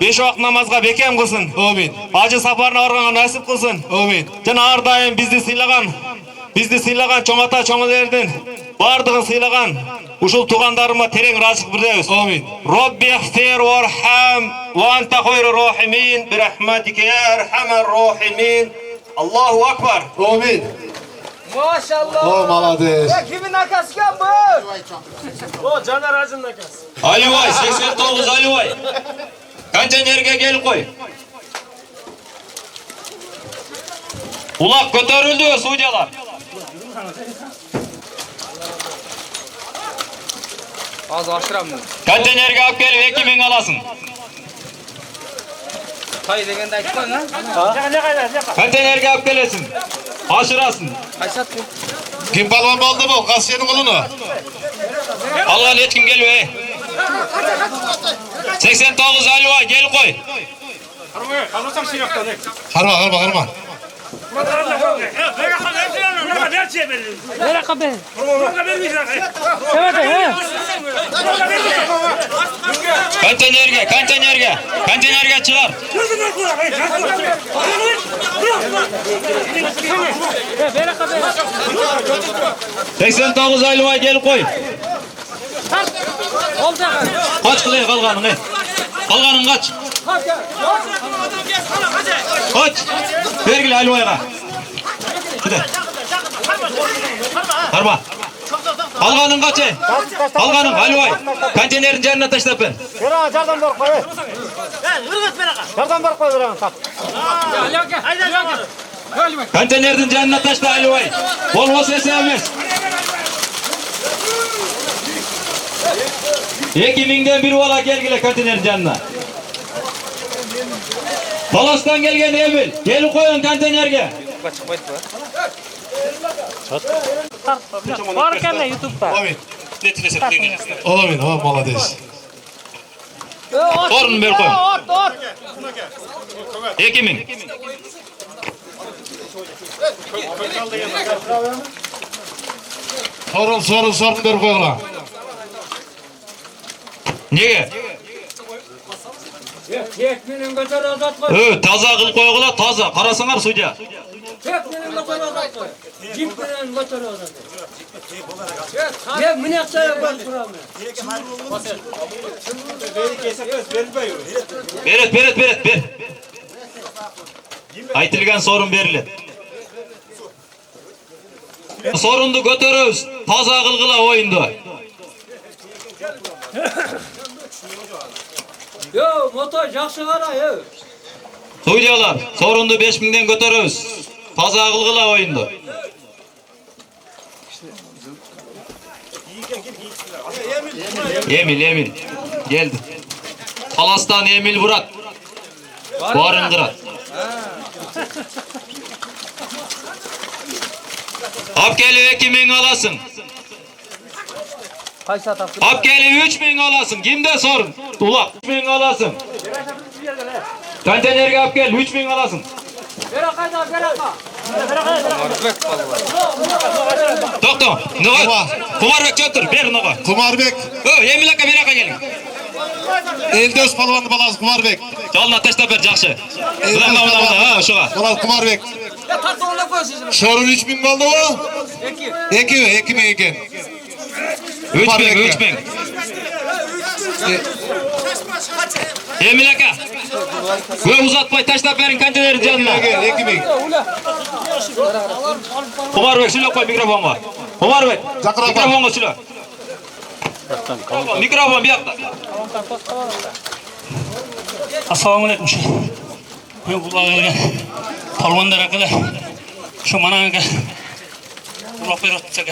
5 vakt namazga bekem kılsın. Amin. Acı saparına varganga nasip kılsın. Amin. Jana har daim bizni sıylagan çoğ ata çoğalerden bardığın sıylagan uşul tuğandarıma tereň razılık bildirебiz. Amin. Rabbi ighfir warham ve ente hayrur rahimin bi rahmetike ya erhamer rahimin. Allahu akbar. Amin. Maşallah. O malades. Kimin akası kan bu? O Caner Hacı'nın akası. Alivay 89 Alivay. Kanca nerge gel koy. Ulak kötörüldü suudiyalar. Az aşıram. Kanca nerge alıp gelip 2000 alasın. Tay degende aytып koyun ha. Kanca nerge alıp gelesin. Aşırasın. Aysat bu. Kim balvan oldu bu? Kasiyenin kolunu. Allah'ın hiç kim geliyor ey. 89 Alivay gel koy. Karma. Kanca nerge çıkar. Seksen dokuz Alivay gel koy. Kaç kılıyor kalganın ey. Kalganın kaç. Kaç. Vergili Alivay'a. Şurada. Harba. Kalganın kaç ey. Kalganın Alivay. Kantenerin canına taşlap ben. Jardan bor koy. Jardan bor koy beraber tak. Kantenerin canına taşla Alivay. Olmasa esemez. 2000'den bir ola gelgile kantenerin canına. Palas'tan gelgen Emil. Gelin koyun kantenerge. Var kanalda YouTube'da. Amin. Amin. O malades. Sorun ver koyun. 2000. Sorun ver koyla. Nege? Tekmenin götür azat koy. Taza kıl koygula taza. Karasınlar suya. Tekmenin götür azat koy. Cipmenin götür azat koy. Ya minakçaya bak buramı. Beret. Aytılgan sorun berilir. Sorundu götürüz. Taza kılgıla oyundu. Yo motor жақсы қара yo. Suudiyalar sorundu 5000'den götürüz. Taza kılgıla oyundu. Emil geldi. Palas'tan Emil Burak. Barın kırat. Apkeli 2000 alasın. Apkeli 3000 alasın. Kimde sorun? Ulak 3000 alasın. Kantenerge apkel 3000 alasın. Doktor, Kumarbek çöktür, ver onu. Kumarbek. Emil Aka bir aka gelin. Eldos palvanın balası Kumarbek. Жалына таштап бер, жакшы. Eldos Мына, palvan. ошого. Balası Kumarbek. Sorun 3000 oldu mu? 2000 eken. 3000. Emin aka. Көп uzatmay taşlap berin konteyneri canına. 2000. Kumarbek söyle koy mikrofonga. Kumarbek. Mikrofonga söyle. Mikrofon bir yakta. Assalamu alaikum. Ben kulağa gelgen palvanlar akıla. Şu mananga kulak ver otsak.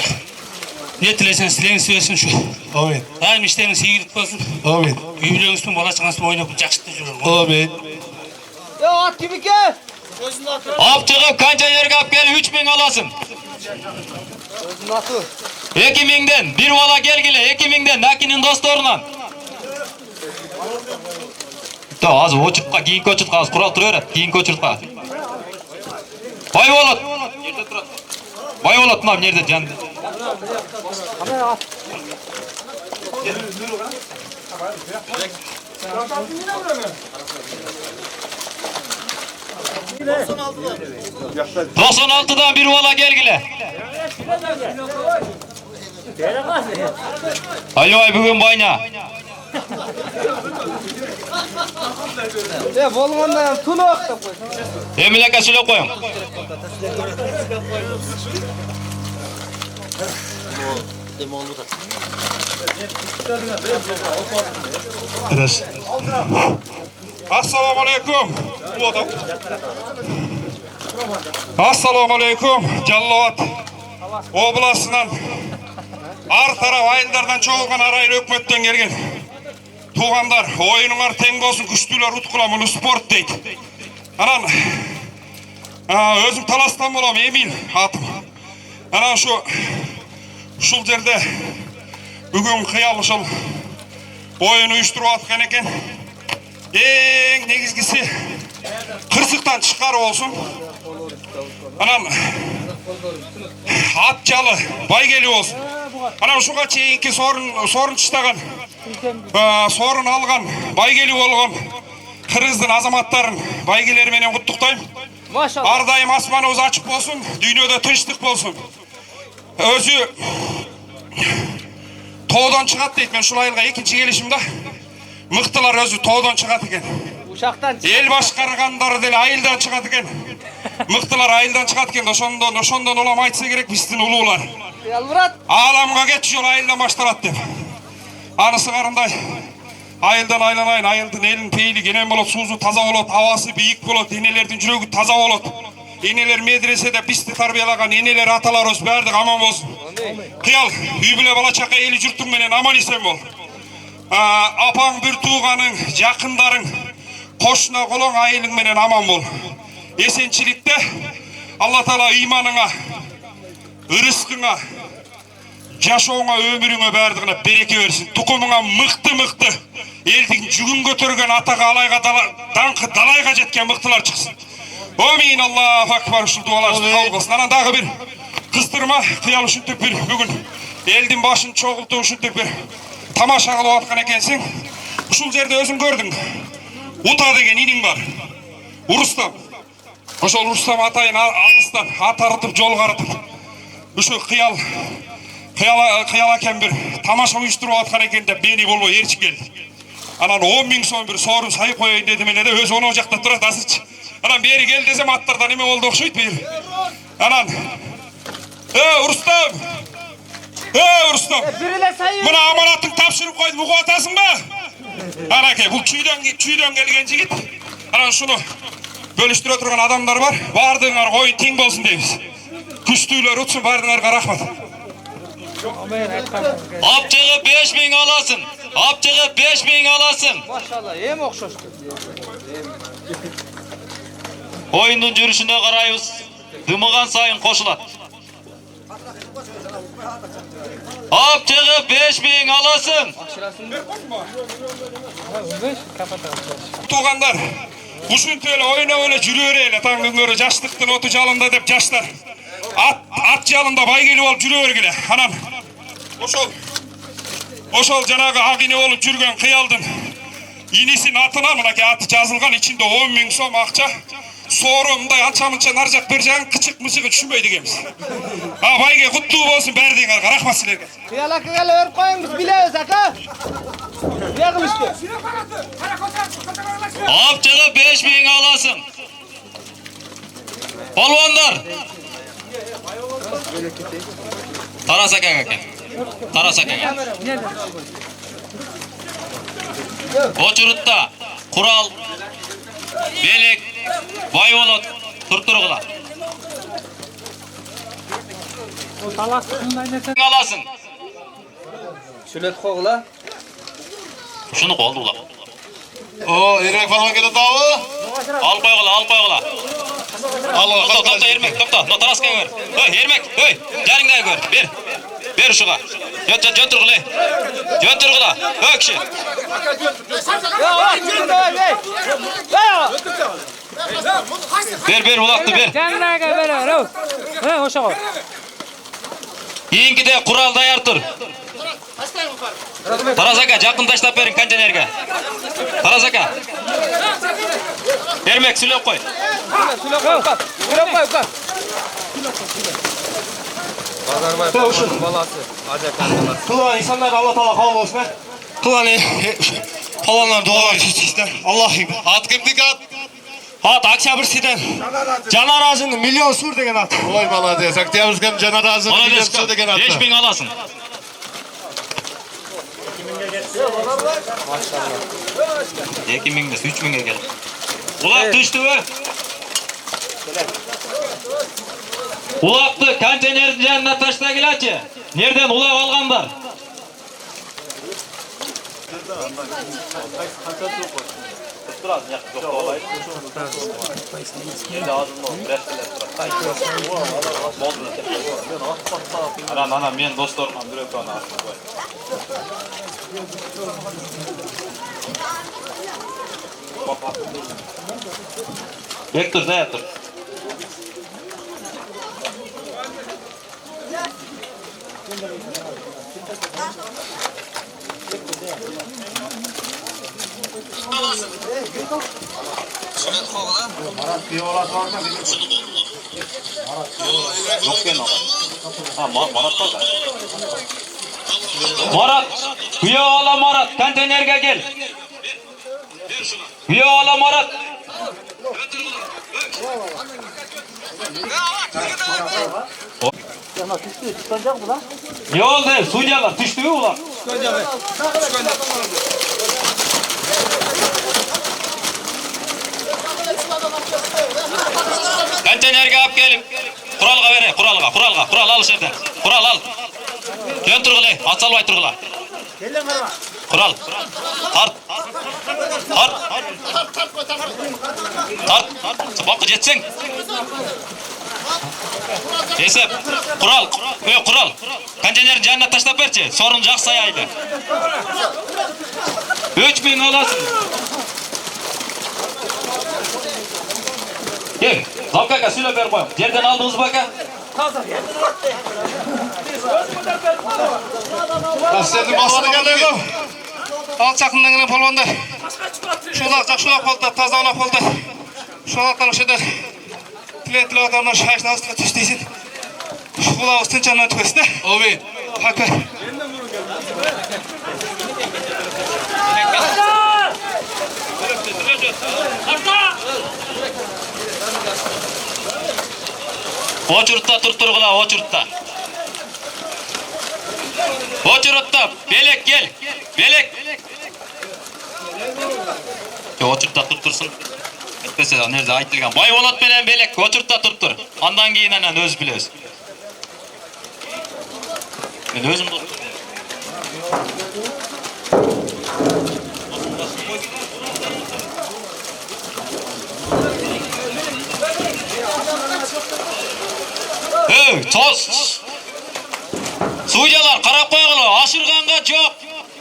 Ne tilesen sileğin söylesin şu. Amin. Daim işleriniz iyi gidip olsun. Amin. Üyülüğünüzün bala çıkansın oynayıp jakşıkta жүрün. Amin. Ya at gibi gel. Ap çıkıp kanca yerge ap gel 3000 alasın. 2000'den bir vala gelgile 2000'den Naki'nin dostlarından. Da az oçukka giyin koçutka az kural duruyor giyin koçutka. Bay olat. Bay olat mı nerede can? ...96'dan bir vala gelgile. Alo ay bugün bayna. Ya bolğandan tunok da koy. Emilaka söyle koyun. Biraz. Assalomu alaykum. Assalomu alaykum. Jallobat oblasından ar taraf ayıllardan çoğulgan araylı hükmetten gelgen. Tuğanlar, oyunlar teng olsun, güçlüler utkulamını sport deydi. Anan, özüm talastan bolam, Emil atım. Anan şul yerde bugün kıyalı şul oyunu uyuşturup atkan eken. En negizgisi kırsıktan çıkar olsun. Anam atçalı bay geliyor olsun. Anam şuga çeyinki sorun çıtagan sorun algan bay geliyor olgan Kırızdın azamattарын baygeleri menen kutuktayım. Maşallah. Ardayım asmanımız açık olsun, dünyada tınçlık olsun. Özü toğdan çıkat deyip men şul ayılga ikinci gelişimde mıktılar özü toğdan çıkat eken. Uşaktan çık. El başkarganlar dele ayıldan çıkat eken. Mıktılar ayıldan çıkat eken. Oşondan olam aytsa gerek bizden ulular. Yalvurat. Alamga geç yol ayıldan baştarat dep. Anısı karınday. Ayıldan aylanayın, ayıldın elin peyli genen bolot, suzu taza bolot, havası biyik bolot, enelerden jürögü taza bolot. Eneler medresede bisti tarbiyalagan, eneler atalar os berdik aman bolsun. Kıyal, üybüle bala çaka eli jurtun menen aman isen bol. Apaң bir tuğanın, yakındarın, koşuna kolon ayılın menen aman bol. Esençilikte Allah Taala imanına, ırıskına, Jaşoğuna ömürüne berdigine bereke versin. Tukumuna mıktı. Elдің жүгін көтерген атаға алайға даңқы далайға жеткен мықтылар çıksın. Amin Allahu Akbar uşul dualar kabul olsun. Anan дағы bir kıstırma kıyal uşuntep bir bugün elдің başын çoğultu uşuntep bir tamaşa kılıp atkan ekensin. Uşul jerde özün gördün. Uta degen inin var. Urustam. Oşol Urustam atayın alıstan at arıtıp jol karıtıp. Uşu Kıyal eken bir tamaşa uyuşturup atkan eken de beni bolboy erçik geldi. Anan 10.000 so'm bir sorun sayıp koyayım dedim ele de öz onu ocakta durat azıç. Anan beri gel desem atlardan neme oldu okşuydu bir. Anan. Urustam. Urustam. Buna amanatın tapşırıp koydu bu atasın mı? Anake bu çüyden gelgen jigit. Anan şunu bölüştüre oturgan adamlar var. Bardığınlar koyun ting bolsun deymiz. Küstüler utsun bardığınlarga rahmat. Apçığı 5000 alasın. Apçığı 5000 alasın. Maşallah hem okşoştu. Oyunun жүрüşüne karayız. Dımıgan sayın koşulat. Apçığı 5000 alasın. Tuğanlar, uşuntöyle oyna öyle jüröreyle tangın görü jaşlıktın otu jalında dep jaşlar. At jalında bay gelip olup jürörgile. Anam, oşol janagı agine olup jürgen kıyaldın. İnisinin atına mınaki atı жазылған içinde 10.000 so'm akça. Sonra mınday ança-mınça narjak berjağın kıçık mıçığı düşünmeydi ekemiz. Bayga kutlu bolsun berdiğinizge. Rahmat sizlerge. Yalakaga verip koyun biz bilemiz aka. Berdim işte. Apçada 5000 alasın. Polvonlar. Taras akaga kel. Taras akaga. Oçurutta kural, belek, bayvolot turturgula. Alasın. Sület qo'g'la. Şunu koldu ula. O ermek falan geldi dağı. Al koygula, al koygula. Al, topta ermek, topta. No taraska gör. Hey ermek, hey. Jarыңda gör. Ber şuga. Götürgula. Götürgula. Ö kişi. Ber ulaktı ber. Jannaga berar. Ha, o'sha qo'y. Keyingi de kural dayar tur. Taras aka, жақын таштап берin контейнерге. Taras aka. Ermek sülep koy. Sülep qo'y. Sülep qo'y. Balası. Kılan insanlar Allah Teala kabul olsun. Kılan falanlar dua etsin. Allah gibi. At kimdik at? At Akçabrisi'den. Caner Ağzı'nın milyon sur degen at. Oy bala diye. Akçabrisi'den Caner Ağzı'nın milyon sur degen at. 5000 alasın. Maşallah. 2000 de 3000'e gel. Ulak düştü mü? Ulaktı konteynerin yanına taştagilaçı. Nereden ulak alganlar? Ana men dostlarımla bir öpüyorum. Bektir, ne yaptır? Yok gene ha, Marat var. Marat, kuya ola Marat, konteynerge gel. Kuya ola Marat. Ne oldu? Suyyalar düştü mü ulan? Konteynerge alıp gelin. Kuralga vere, kural al şerden. Kural al. Dön turgulay, atsalvay turgula. Kural. Tart. Bakı jetsen. Esep. Kural. Kural. Konteynerin canına taşlap berçi. Sorun jaksa aydı. 3000 alasın. Gel. Zavkaka süle ver koyun. Yerden aldınız baka. Aslerin basını geldi yok. Alçakından gelen polvanda. Şulak oldu, taza olak oldu. Şulaktan ışıdır. Tile adamlar şahışına asla tüşteysin. Şu kulağı üstün canına tükesin de. Obi. Hakkı. Oçurutta turturgula, oçurutta. Oçurutta, belek gel. Belek. Oçurutta turtursun. Etmese nerede aytılgan. Bayvolat bilen belek, oçurutta turtur. Andan keyinen öz bilez. Ben özüm turtur. Toz. Suycalar qarap qo'yg'ula, aşırganga jo'q.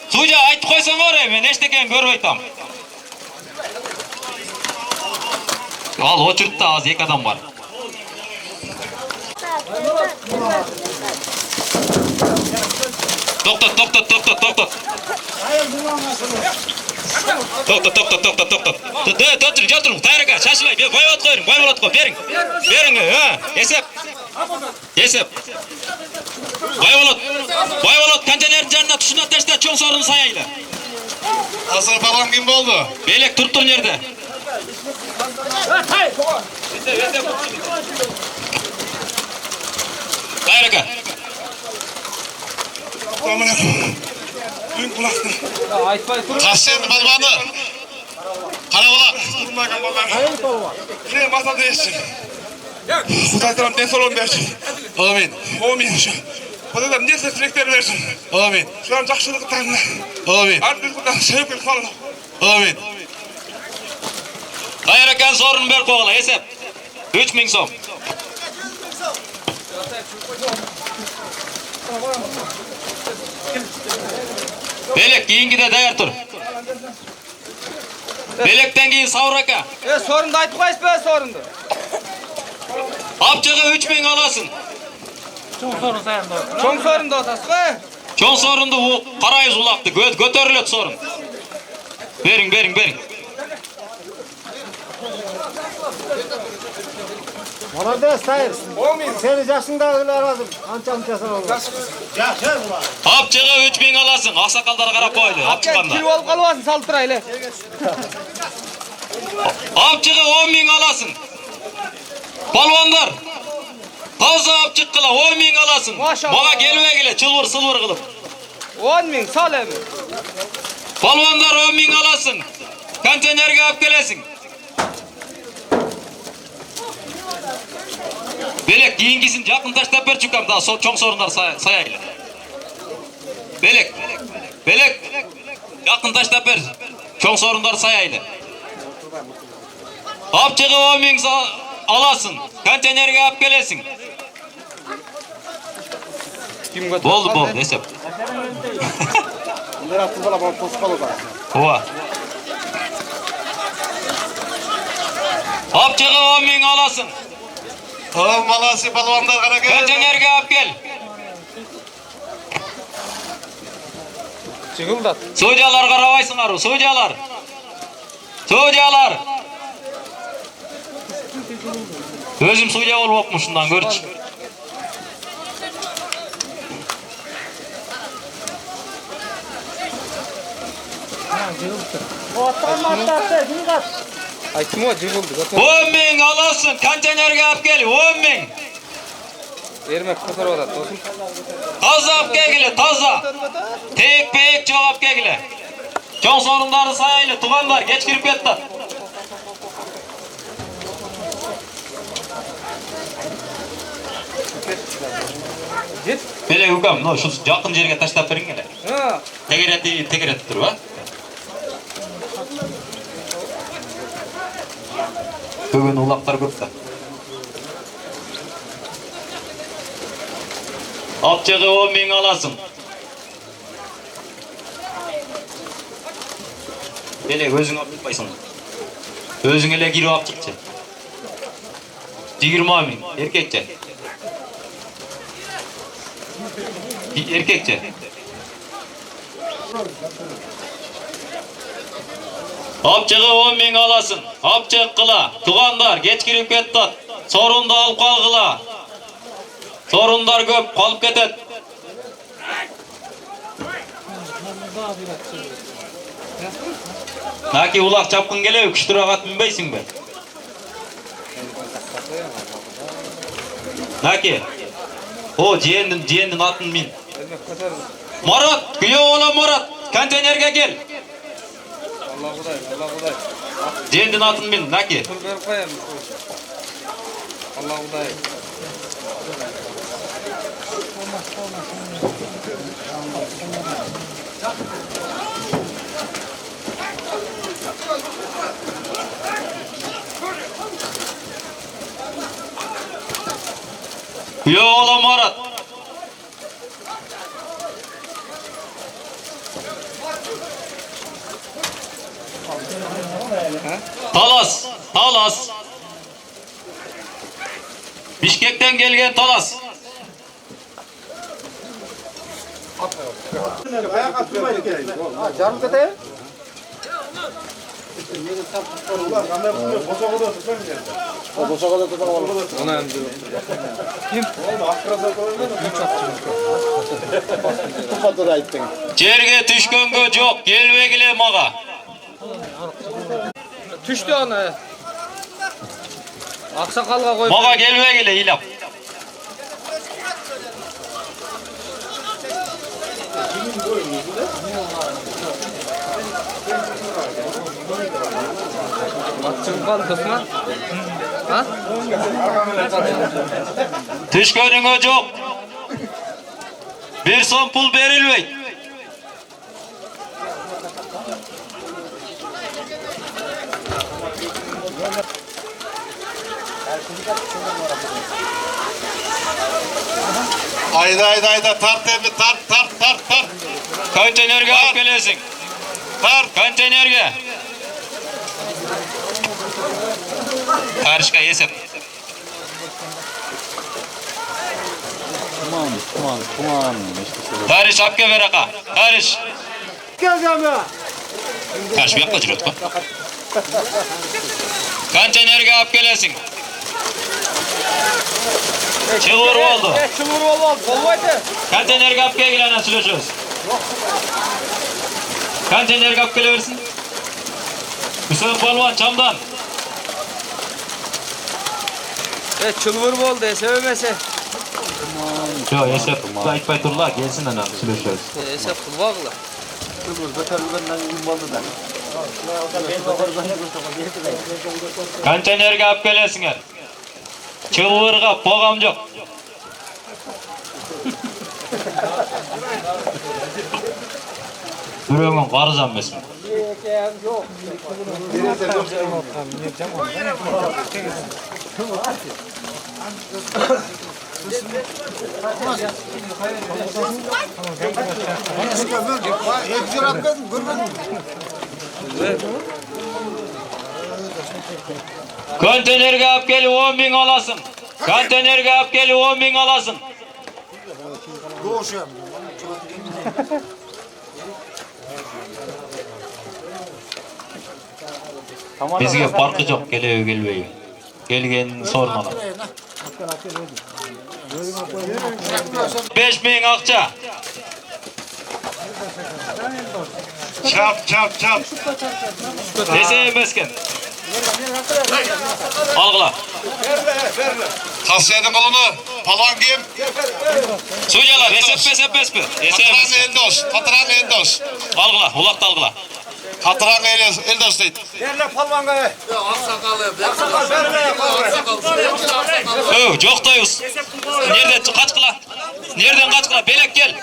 Suyca aytib qo'ysang o'ray, men hech ekan ko'rmaytam. Al o'chirtda az ek adam bor. To'xta. To'xtat. Jo'turing. Tayyor aka, shashilmay. Boyvat qo'ying, boyvat qo'y, bering. Bering, ha. Esep. Boyvat konteyner janna tushuna tashla, cho'ng so'rini sayaylar. Hazır falan kim oldu? Belek turib tur yerda. Tayyor aka. Taşçı'nın balvanı. Karakolak. Şey masada yesin. Kutaytaram densolon versin. Amin. Amin. Kutaytaram ne seçenekler versin. Amin. Şu an жақсылығы tanrı. Amin. Ardından sevgili kalın. Amin. Tayyor akanın sorunu ber qo'g'ila, esep. 3000 so'm. Belek keyingide tayyor tur. Belekten keyin Savur aka. Sorundu aytib qo'yasiz be sorundu. Apchaga 3000 olasın. Cho'ng sorundu otasiz qo'y. Cho'ng sorundu u qarayız ulaqdi. Ko'tariladi sorun. Bering. Молодец, Тайыр. Seni yaşındakiler lazım. Ança oldu. Apchaga 3000 olasın. Aqsaqallar qarab qo'ydi. Apchiganda. Kirib olib qolvasin, salib turayli. Apchaga 10.000 olasın. Palvonlar. Toza apchiq qila 10.000 olasın. Maga kelmagile, chilvir qilib. 10.000 sol emi. Palvonlar 10.000 olasın. Konteynerga olib kelasin. Belek keyingisin yaqin tashlab ber chukam, da cho'ng sorunlar sayaylar. Belek. Yaqin tashlab ber. Cho'ng sorunlar sayaylar. Apchaga 10.000 olasın. Konteynerga olib kelasin. Bo'ldi, esep. Ova. Apchaga 10.000 olasın. Oğlum malası balvanlar kara gel. Konteynerga olib kel. Jig'ildat. So'jalar qarabaysinglar, so'jalar. Özüm so'ja bo'lib o'qdim shundan ko'rchi. Aytdim o jig'ildi. 10.000 olasın, konteynerga olib kel, 10.000. Ermek ko'tarib oladi, do'stim. Toza olib kelgile, toza. Tek cho'g' olib kelgile. Cho'ng sorunlarni sayayli, tug'anlar, kech kirib ketdi. Belek ukam, no shu yaqin yerga tashlab beringlar. Ha. Tegerat turib, ha? Ko'gin ulaqlar ko'pda. Apchaga 10.000 olasın. Belek özüň olib tutmaysan. Özüň ele girip alып çıkça. 20.000 erkekçe. Erkekçe. Apchaga 10.000 olasın. Apchaq qila. Tug'andar kech kirib ketdi. Sorundu olib qolg'ila. Sorunlar ko'p qolib ketadi. Naki ulaq chapqin kelib, kuchtiroq minbaysingmi? Naki. O jendin atın min. Murat, kuyov ola Murat, konteynerga kel. Allah Xudoy. Jendin atın min, naki. Pul berib qo'yamiz. Allah Xudoy. Kuyov ola Murat. Talas. Bishkekten kelgen Talas. Жерге түшкөнгө жок, келбегиле мага. Түштü onu. Aksakalga koy. Мага келбегиле ыйлап. Çıngkal kısmı. Ha? Түшкөнүңө жок. Bir son pul berilbeyt. Ayda tart evi tart. Konteynerge alып kelesиң. Tart. Konteynerge. Karışka esep. Tuman. Karış apke veraka. Karış. Karış bir yakla жүрөт ko. Konteynerge alып kelesиң. Çılvır oldu. Çılvır oldu. Olmaydı. Konteynerge alып kelgil ana сүйлөшөбүз. Konteynerge alып kele bersin. Hüseyin Balvan çamdan. Çılvır oldu. Sevmese. Yo esep aytpay turla gelsin ana сүйлөшөбүz. Esep kulvakla. Konteynerge alып kelesiңер. Çılvırga pogam jok. Büröңün qarızam emesmi? Konteynerge alып kelip 10.000 alasın. Konteynerge alып kelip 10.000 alasın. Bizge farkı jok kelebe kelbeyi. Kelgen sorun ala. 5.000 akça. Çap. Dese emesken. Algıla. Kasiyedin kolunu. Palan kim? Suyalar esep mi? Katıran endos. Algıla, ulakta algıla. Katıran endos deydi. Joktayız. Nereden kaç kıla? Nereden kaç kıla? Belek gel.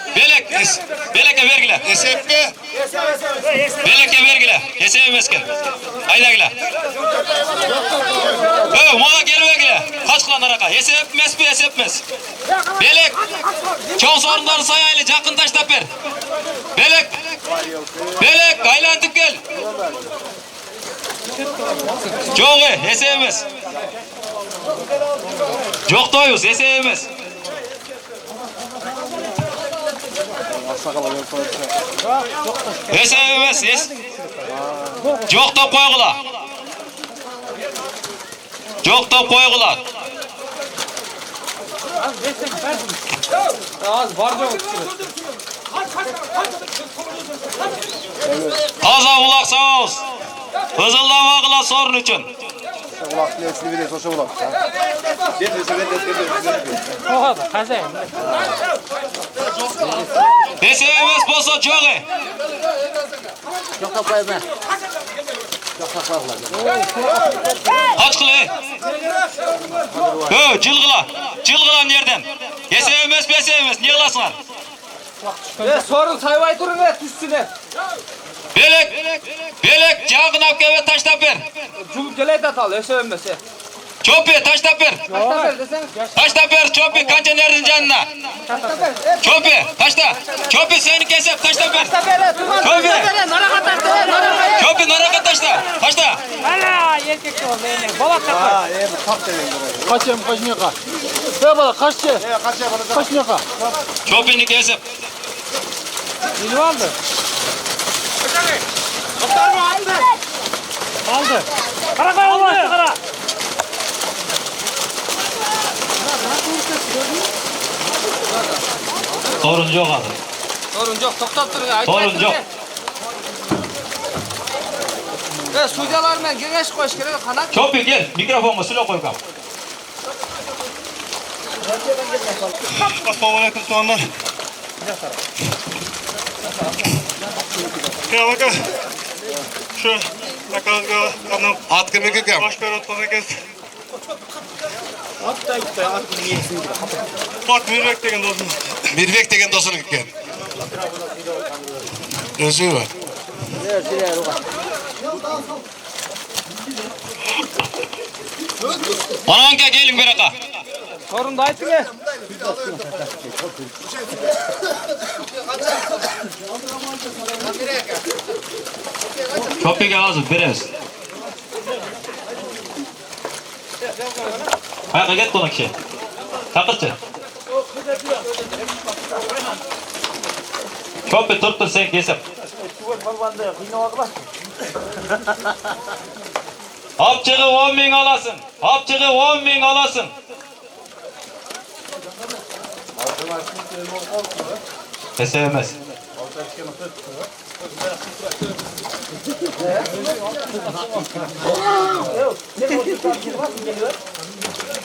Beleke vergile. Esep mi? Beleke vergile. Esep emesken. Ayda gile. Mağa gel vergile. Kaç kıla naraka? Esep mes. Belek. Çoğun sorunları sayaylı. Jakın taştap ver. Belek. Aylantıp gel. Joğu. Esep emes. Joktayız. Esep emes. Esep emes. Joktap koygula. Az var yok. Taza ulak sağız. Hızıldama kıla sorun için. Dese emes bolsa joğu. Kaç kılı? Cılgıla nereden? Dese emes niye kılasınlar? Sorun sayvay durun düşsüne. Belek jağın alып kelip taştap ver. Cümle geleydi atal sevmese. Çopi taştap ver. Taştap ver Çopi konteynerin canına. Çopi taşta. Çopi seni kesip taştap ver. Çopi naraka taşta. Hala erkek ol beni. Balat da koy. Çopini kesip. Ne oldu? Muhtar mı aldı? Aldı. Kara kara olmaz kara. Sorun yok abi. Sorun yok. Toktap durun. Sorun yok. Sucularla güneş koş kere kanat. Çopi gel. Mikrofonu silo koy bakalım. Assalamualaikum soğanlar. Ya baka. Şu nakazga anam. At kemik ekem. Baş ver atma kes. At da gitti. At yesin. Bak Mirvek degen dostum. Mirvek degen dostun eкен. Özü var. Ananka gelin bir aka. Sorun da ayıttı ne? Çopiga hazır biraz. Ayağa git konak şey. Takırçı. Çopi tuttur sen kesip. Hapçığı 10 bin alasın. Hapçığı 10 bin alasın. Sevmez.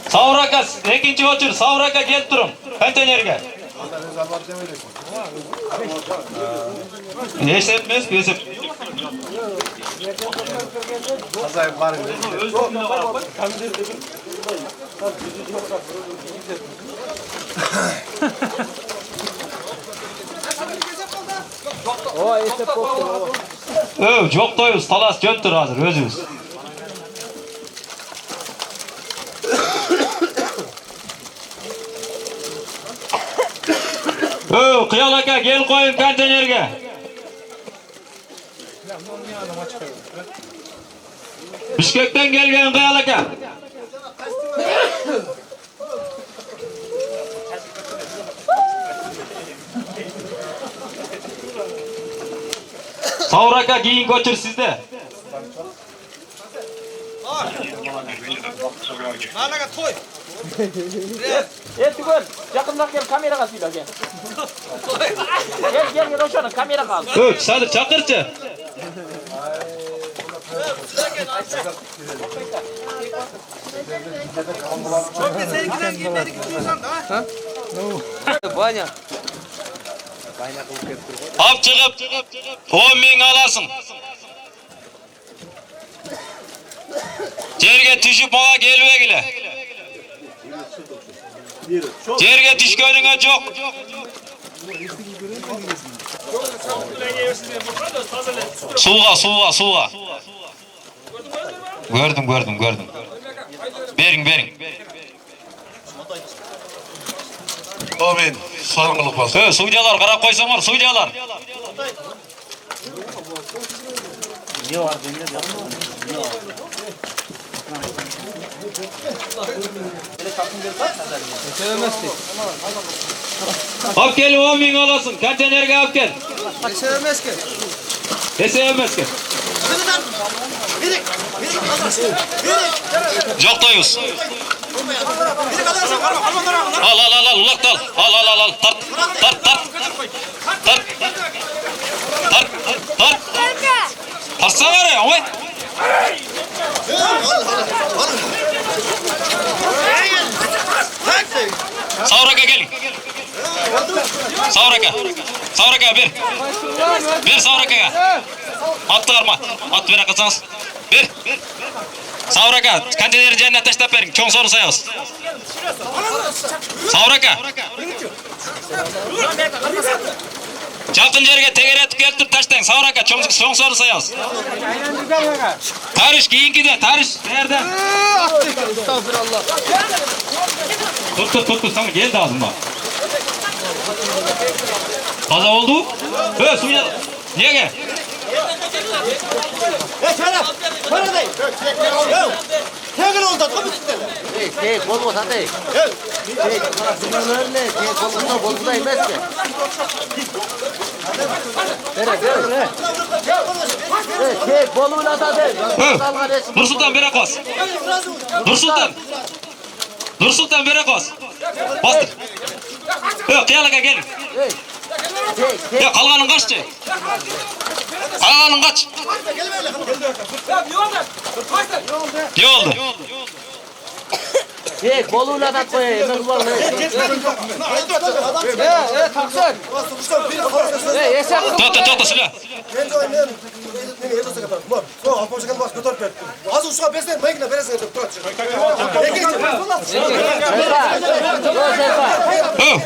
Savraka, ikinci otur. Savraka gel durun. Kontenerge. Esepmez, esep. Yok doyuz, talas göntür hazır, özümüz. Kıyalaka gel koyun kontenerge. Bişkek'ten gelgen Kıyalaka. Savraka giyin götür sizde. Nalaga koy. Tugul, yakından gel kameraga sıyla gel. Gel Roşan'ın kamera kaldı. Yok, sadır çakırçı. Çok da seninkinden giyinleri gidiyorsan da ha? Banya. Hap çıkıp 10 bin alasın. Cerge düşüp bana gelme gile. Cerge düş gönlüne çok. Suğa. Gördüm. Verin. Amin. Sarıngılık basın. Sucalar, kara koysan var, sucalar. Hap gel 10 bin alasın, kontenerge hap gel. Sevmez ki. Sevmez ki. Çok doyuz. Al, ulak dal. Al. Tart. Tarsana ya, oy. Savraka gelin. Savraka bir. Bir Savraka'ya. At arma. At ver akılsanız. Bir. Savraka. Kandileri cennet taştap verin. Çoğun soru sayıyoruz. Savraka. Çalkın yerine tegere tükeltip taştayın. Savraka. Çoğun soru sayıyoruz. Tarış giyinki de. Tarış. Nereden? Estağfurullah. Tut. Sana gel de ağzım bak. Kaza oldu. Suya. Niye gel? Tegil oldu da mı gitti? Tek bol olsa değil. Tek bunların ne? Tek bol da yemez ki. Tek bol olsa değil. Nursultan Berakos. Nursultan. Nursultan Berakos. Bastır. Yok kıyalaka gelin. Yok kalganın kaçtı. Kalganın kaç. Ne oldu? Tek bol olsa koyayım. Taksın. Tota silah.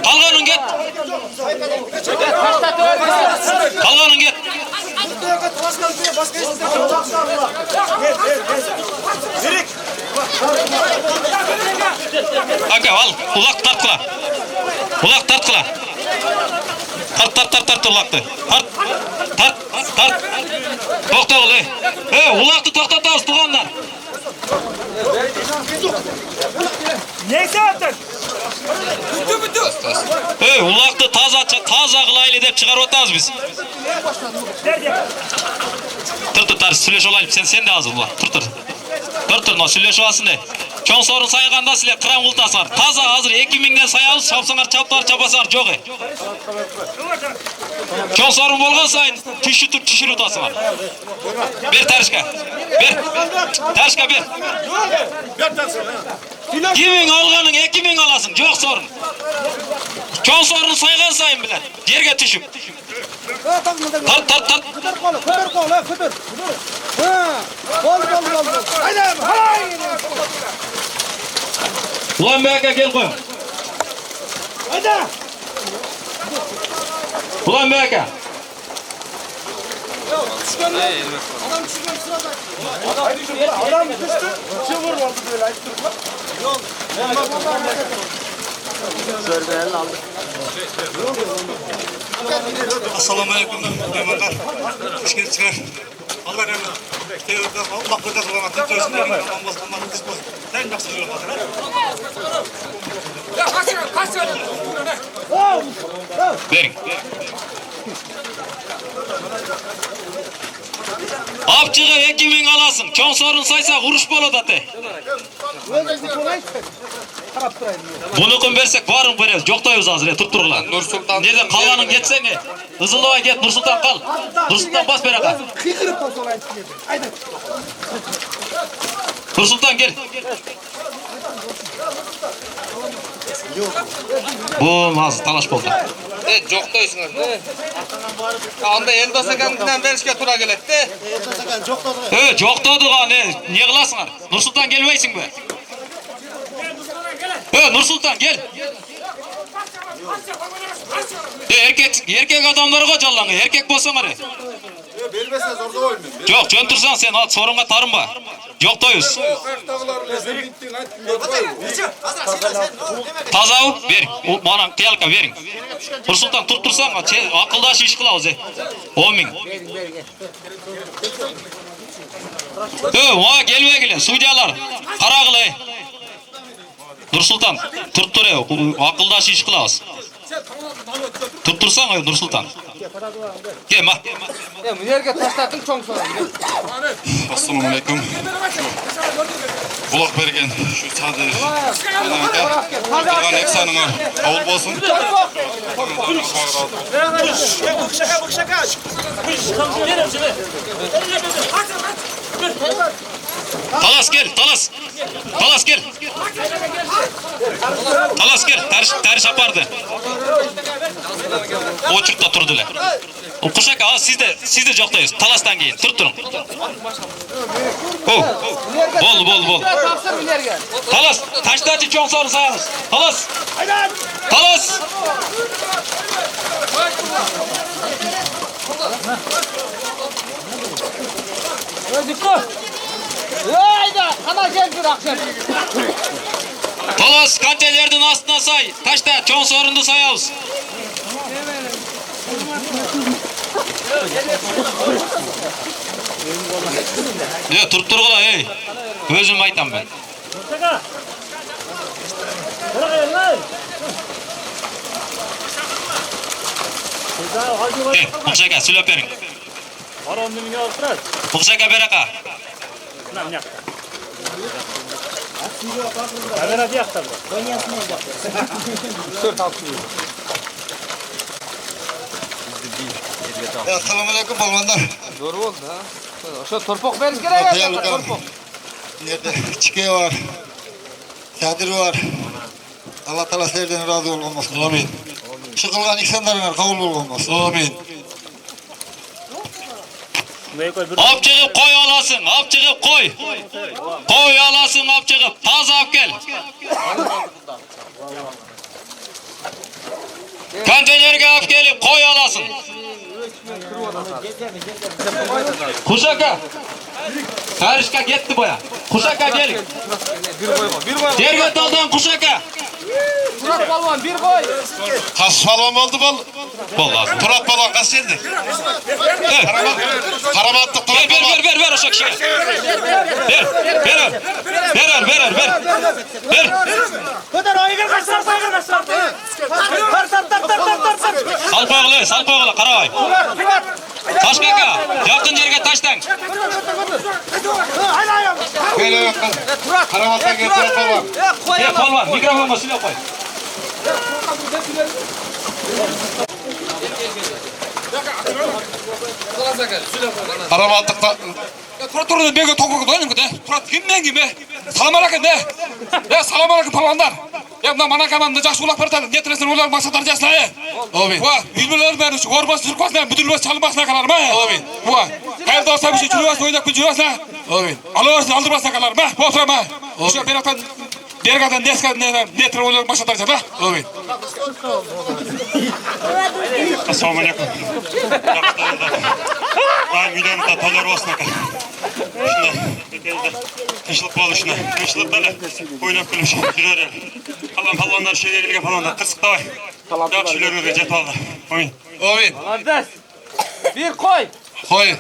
Kalganın git. Kalganın git. Aka al. Ulak tartkıla. Ulak tartkıla. Tart ulaktı. Tart. Tokta ol ulaktı toktatağız tuğanlar. Neyse artık. Ulaktı taza kılaylı deyip çıkarıp atağız biz. Tır süleş olayım sen de hazır ula. Tır no süleş olasın de. Çoğun sorun sayıganda sile kıram kultası var. Taza hazır 2000'den sayağız çapsınlar çapasınlar çok Çoğun sorun bolgan sayın tüşür utası var. Bir terişka. Terişka bir. Kimin alganın 2000 alasın çok sorun. Çoğun sorunu saygan sayın bilen. Yerge tüşüp. Tart. Kıdır kolu. Kol. Haydi. Ulan Beyaka gel koy. Haydi. Ulan Beyaka. Adam düştü. Çığır oldu böyle. Sörbeğini aldık. Assalamu alaikum. Mehmanlar. Hoş geldiniz. Allah razı olsun. Allah korusun. Verin. Avcığı 2000 alasın. Çoğun sorun saysa vuruş bolu da de. Bunu kun versek varın veririz. Yok da yüz hazır. Tuttururlar. Nursultan. Nerede kalganın geçsene. Hızlığa git. Nursultan kal. Nursultan bas beraka. Nursultan gel. Bu nazı talaş boldu. Çok doysunlar. Anda Eldosa kendinden verişke tura gelekti. Çok doydu ne? Niye kılasınlar? Nursultan gelmeysin be. Nursultan gel. Erkek adamları kocalanı. Erkek bolsanlar. Belmesen orada oynuyor. Yok jöntursan sen al sorunga tarınma. Yok doyuz. Tazav ver. Bana kıyalka verin. Nursultan tuttursan akıldaş iş kılavuz. 10 bin. Oğa gelme gele. Suydalar. Kara kılay. Nursultan tuttur akıldaş iş kılavuz. Tuttursan Nursultan. Gel ma. Münerge taşlattın çoğun sorun. Assalamu alaikum. Kulak bergen şu sadır. Kalgan efsanın var. Avul bolsun. Talas gel. Talas gel. Ters yapardı. O çırtta turdular. O kuşak ağa siz de joktayız. Talas'tan giyin. Turun. Bol. Talas. Taştacı çoğun sorun sayarız. Talas. Talas kantelerden aslına say. Taşta çoğun sorundu sayarız. Ya turup turgula ey. Özüm aytam ben. Muksaka sülöp verin. Muksaka beraka. Assalamu alaykum balvanlar. Doğru oldu ha. Şu torpok veriz gerek. Torpok. Nerede çike var. Çadır var. Allah Teala sizlerden razı olmasın. Amin. Çıkılgan insanlarına kabul olmasın. Amin. Hop çıkıp koy alasın, hop çıkıp koy. Koy alasın, hop çıkıp. Taze hop gel. Konteynerge hop gelip koy alasın. Kuşaka. Karışka gitti boya. Kuşaka gelin. Derge daldan kuşaka. Murat balvan bir koy. Kas balon oldu bal. Vallahi. Turat balon kas geldi. Karamattık turat balon. Ver o şakşıya. Ver. Kadar aygır kaçlar saygır kaçlar. Sal koğulu, karavay. Taş kaka, yakın yerge taştan. Böyle yok. Karamattan gel turat balon. Kol var, mikrofonu silah koy. Karamattık da. Turatturun bege tokuk doyun de. Turat kimden gibi? Salam aleyküm de. Ya salam aleyküm palvanlar. Ya mına mana kamanda jaş ulak bertadi. Getiresen ular maksadlar jaslayı. Amin. Va, bilmeler ben şu orbas türkosdan bütünlüğü çalmasına kalar mı? Amin. Va, hayırda olsa bir şey çürüyas oynak bir çürüyasla. Amin. Alırsa aldırmasına kalar mı? Botra mı? Şu beraktan dergadan deskan netre ular maksadlar jasla. Amin. Assalamu alaykum. Ben milyonda talar olsun. Kışlık balışına, kışlık böyle oynap gülüş, girer. Kalan palvanlar şeylerine falan da kısık da var. Yap şeyler öyle jet aldı. Amin. Amin. Kardeş. Bir koy. Koy.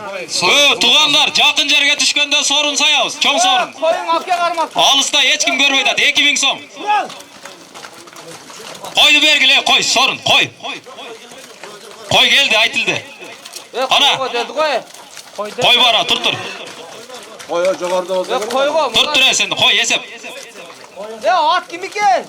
Tuğanlar, yakın yerge düşkende sorun sayabız. Çoğun sorun. Koyun apya karmak. Alısda hiç kim görmeydi. 2000 som. Koydu bergile, koy sorun, koy. Koy geldi, aytıldı. Ana. Koy bara, turtur. Koy koy. Turtur sen, koy yesep. Ya at kimi gel.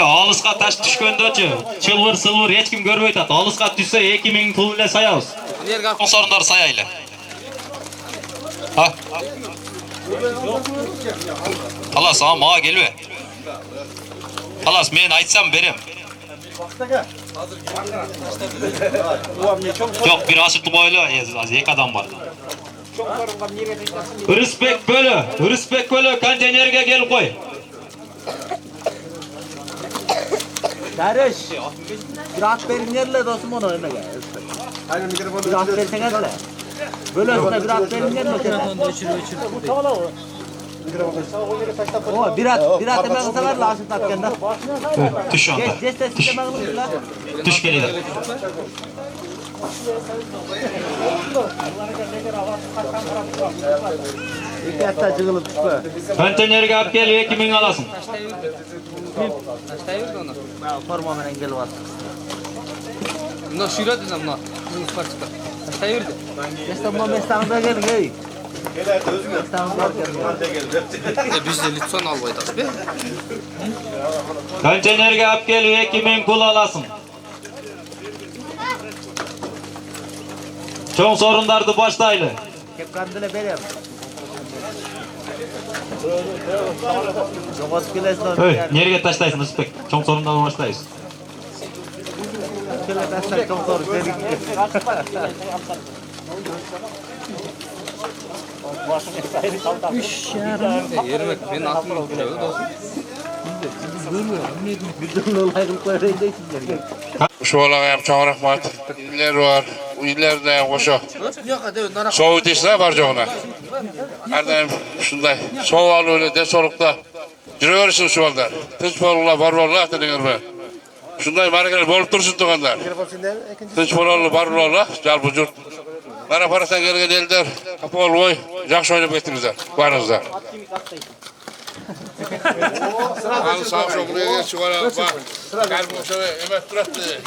Alısqa taş düşkönde çılvır hiç kim görmeydi. Alısqa düşse 2000 pul ile sayabız. Sorunlar sayayla. Ha. Halas ama mağa gelme. Halas men aytsam berem. Yok bir asırtı boylu az ek adam var. Respekt bölü konteynerge gel koy. Kardeş. Bir at verin yerle dostum onu önüne gel. Bir at versene de. Böyle üstüne bir at verin yerle. O bir at hemen kısa var lazım tatkanda. Düş şu anda. Düş geliyor. İki hatta cığılıp düşme. Konteynerge ap gel 2000 alasın. Taşta yürüdü onu. Formamen engel var. Bunlar şuyla düzen bunlar. Bunun ısmar çıkar. Taşta yürüdü. Mestanında gel gel. Biz de lütfen albaydı abi. Konteynerge ap gel 2000 pul alasın. Çoğun sorunlardı başlaylı. Hep kandile berem. Yoğurt kilesini Nereye taştaysın Respekt? Çoğun sorunlardan başlayız. kile taşlar çok zor. Yermek benim aklım gidiyor da. Şu olayım çok rahmat. İller var. Bu illerden koşu. Soğuk işler var çoğuna. Her daim şunday. Soğuk öyle desolukta. Jüreversin şu ballar. Tinç bolurlar, bar bolurlar dedirme. Şunday marakeler bolup dursun tuğanlar. Tinç bolurlar, bar bolurlar, jal bu jurt. Mana parastan gelgen elder, kapı olboy, jakşı oynap getiringizler, barыңızlar. Al sağ ol, buraya gel şu ara bak. Kalbim şöyle emek duratdı.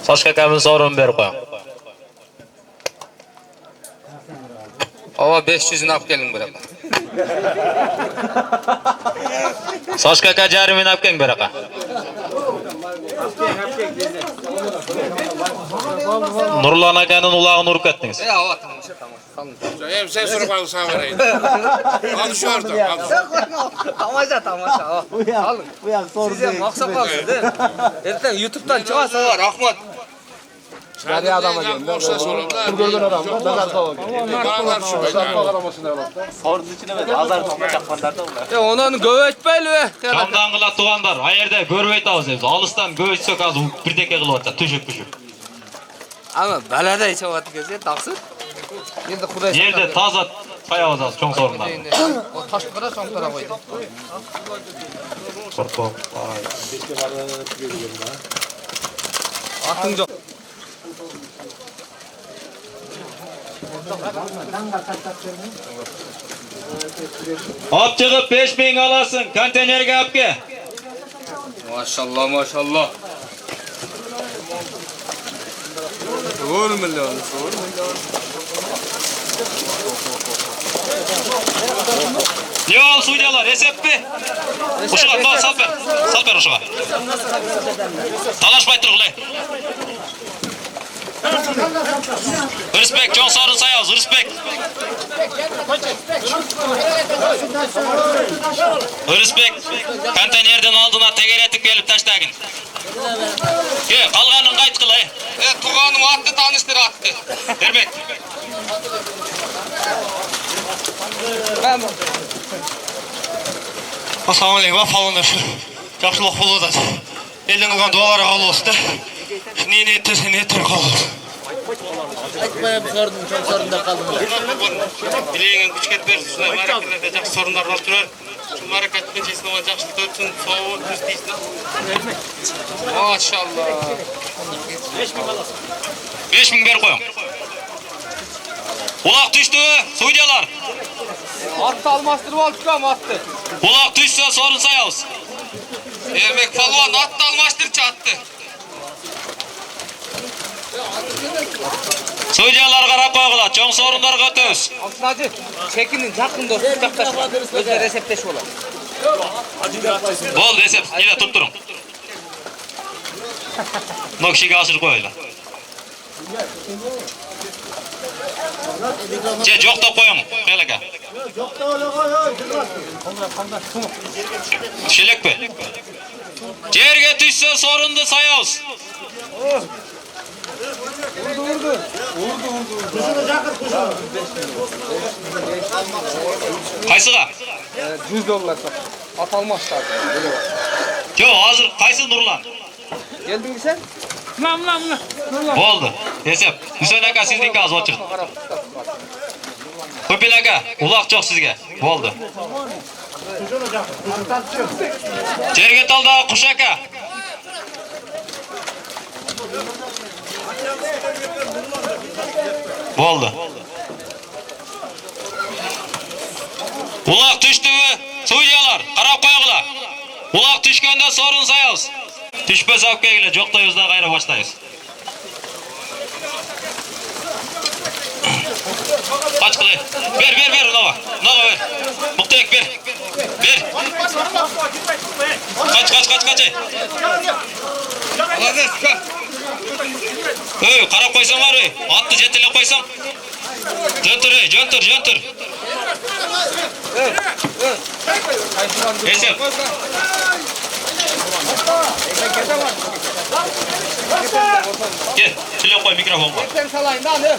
Saçka kamin sorun berip koyun. Ava 500'ünü alıp gelin buraya. Saçka ka jarımını alip kelin beraka. Nurlan akanın ulağını urup kettiniz. Ava tamam. Hem sen sorup al sağ vereyim. Al şu orada. Tamaşa. Size maksa kalsın değil mi? Erten YouTube'dan çıkarsa var Ahmet. Nereye adama geldi? Boşta sorumlar. Görgün adam var. Ben arka var. Bana şu Ya onun gövetmeli be. Camdan kıla tuğanlar, ayerde görveyt ağız evde. Alıstan göveçsök az bir teke kılıvatsa, tüşüp. Ama belada içe vatı gözü taksın. Yerde taza sayavaz az, çok sorunlar. O taşlara sonklara koydu. Korkok. Atın yok. Hop çıkıp 5000 alasın, konteynerge hop ke. Maşallah maşallah. Doğru milyon. Yol suydalar, esep mi? Uşuğa, bak sal ver uşuğa. Talaşmay turgulay. Respekt, çok sorun sayaz, respekt. Respekt, konteynerden aldığına teker etip gelip taştagın. Ke, kalganın kayıt kılay. Tuğanım attı, tanıştır attı. Vermek. Assalamu aleykum, afalınlar. Yaxşılıq buludu. Elden kılgan dualara kabul olsun da. Ne ettirse ne ettir kabul olsun. Aytmayam sordum, çok sorunda kaldım. Dileğin güç ketber, şuna marakelerde jakşı sorunlar kalıp durur. Şu maraketten çesin olan jakşılık ötsün, soğuğu düz deysin. Maşallah. 5000 ber koyun. Ulak düştü, suydalar. Attı almastırıp al çıkam attı. Ulak düşse sorun sayavuz. Ermek falvan attı almaştır çattı. Suydalar karap koygular, çok sorunlar götüz. Altınacı çekinin yakında sıcaktaş var. Özel resepteş olur. Bol resep, yine tutturun. Nokşiga asır koyuyla. Çok da koyun, keleke. Şilek be. Cerge düşse sorundu sayavuz. Kaysıga? $100 at almazlar. Yo hazır, kaysı Nurlan? Geldin mi sen? Oldu, resep. Hüseyin aka sizdeki az otur. Köpil aka, ulak çok sizge. Oldu. Cerge talda kuş aka. Oldu. Ulak düştü mü? Suyyalar, karap koygular. Ulak düşkende sorun sayız. Düşmez avke ile, çok da yüzden gayrı başlayız. Kaç kılay? Ver, Nova ver. Muhtemelen ver. Kaç. Karap koysan var ey. Attı jetile koysan. Jöntur. Esef. Gel, çile koy mikrofon koy. Sen salayın da ne?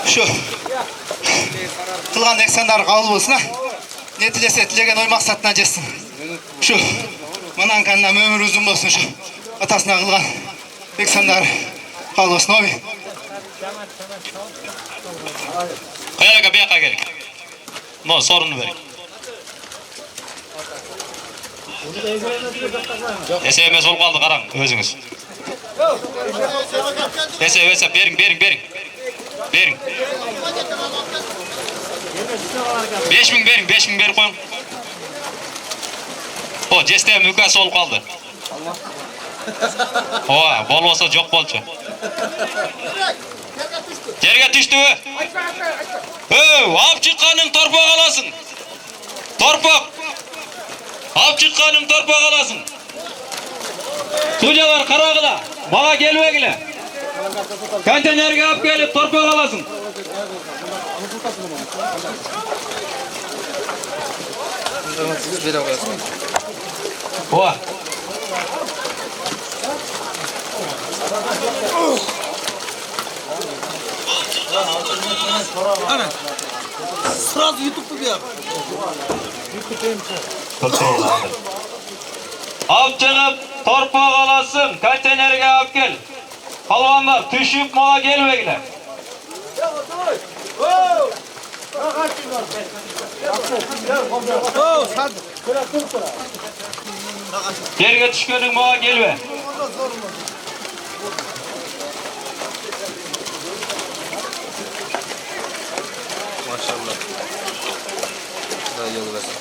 Şu. Kılgan eksenler kabul olsun ha. Ne dilese dilegen oy maksatına jetsin. Şu. Manan kandan ömür uzun olsun şu. Atasına kılgan eksenler kabul olsun abi. Kayaka bir yaka gelin. No sorunu verin. Eseme sol kaldı karan özünüz. Ese verin. Verin. 5000 verin 5000 verin koyun. O ceste müka sol kaldı. Oha bol olsa çok bolçu. Yerge düştü. Hop çıkanın torpak alasın. Torpak. Hop çıkanın torpak alasın. Sucalar karagıla. Bana gelmegile. Konteynerge hop gelip torpak alasın. Oha. Ana. Sırası YouTube'da bir yer. Hop çıkıp torpak alasın. Konteynerge hop gel. Palvanlar düşüp mola gelmegile. Yerge düşkönün mola gelme. Maşallah. Daha yolu versin.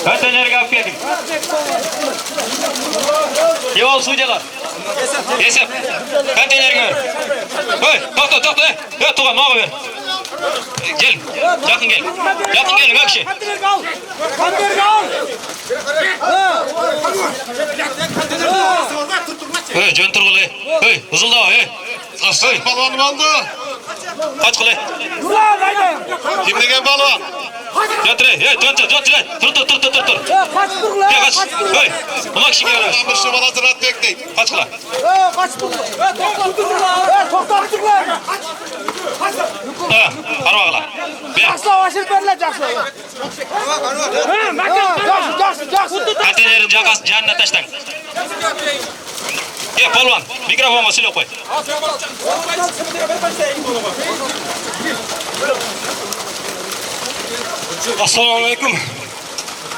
Konteynerge hop gelin. Yol sucalar. Esep. Konteynerge ver. Tokta. Tuğan ne haber? Gel. Yakın gelin bak şey. Jön turgulu. Hızılda. Aslan balonum oldu. Kaç kılı. Kim degen balon? Götür. Dur. Kaç. Buna kişi geliyor. Kamışlı balası rahat bekleyin. Kaç kılı. Karvakla. Konteynerin canına taştan. Gel polvan. Mikrofonu silo koy. Assalamu alaikum.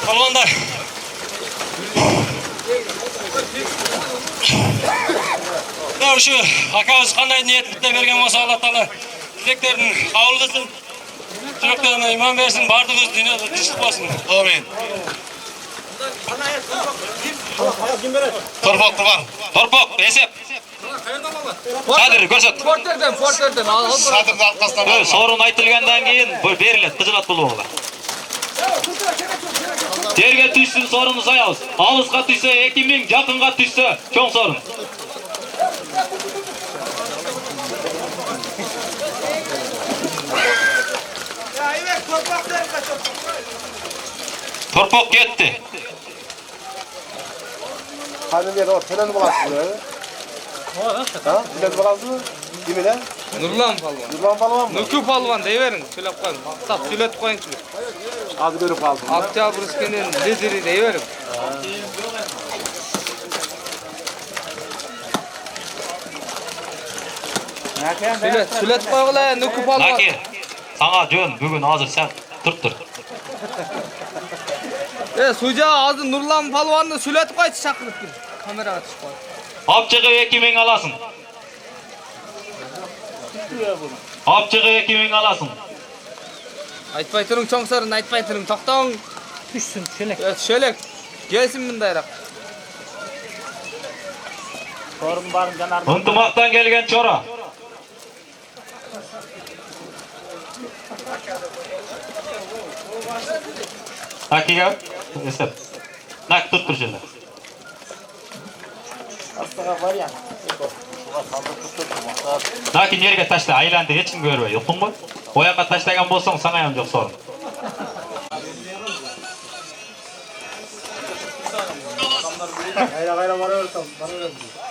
Polvanlar. Ya şu akamız qanday niyetlikte bergen bolsa Allah taala dileklerini kabul kılsın. Dileklerine iman versin. Bardığınız dünyada tinçlik bolsun. Amin. Torpak, esep. Sadır, görsat. Porterden al. Sadırın arkasından. Sorun aytılgandan keyin berilet, kıcılat bulunlar. Yerge düşsün sorunu sayabız. Alısqa düşse 2000, jakınga düşse çoğ sorun. Torpak gitti. Hadi bir ortadan bulasın. Ha? Bilen bulasın mı? Kimine? Nurlan palvan mı? Nükü palvan deyiverin. Söylep koyun. Maksat söyletip koyun. Adı görüp aldım. Oktyabrsky'nin lideri deyiverin. Söyletip koyun. Nükü palvan. Naki, sana jön bugün hazır sen tırttır. Suca ağzı Nurlan palvanını söyletip koyun çakılıp gir. Kameraga çıkıp koyun. Hapçığı 2000 alasın. Hapçığı 2000 alasın. Aytpay turun çoğ sorun, aytpay turun. Toktağın. Düşsün, şölek. Evet, şölek. Gelsin bundayrak. Sorun barın canar. Untumaktan gelgen çora. Hakiga, esep. Nak tuttur şöyle. Lakin yerge taşla aylandı hiç kim görüyor yokun mu? Oyaka taşlagan bolsang sana ham yok sorun.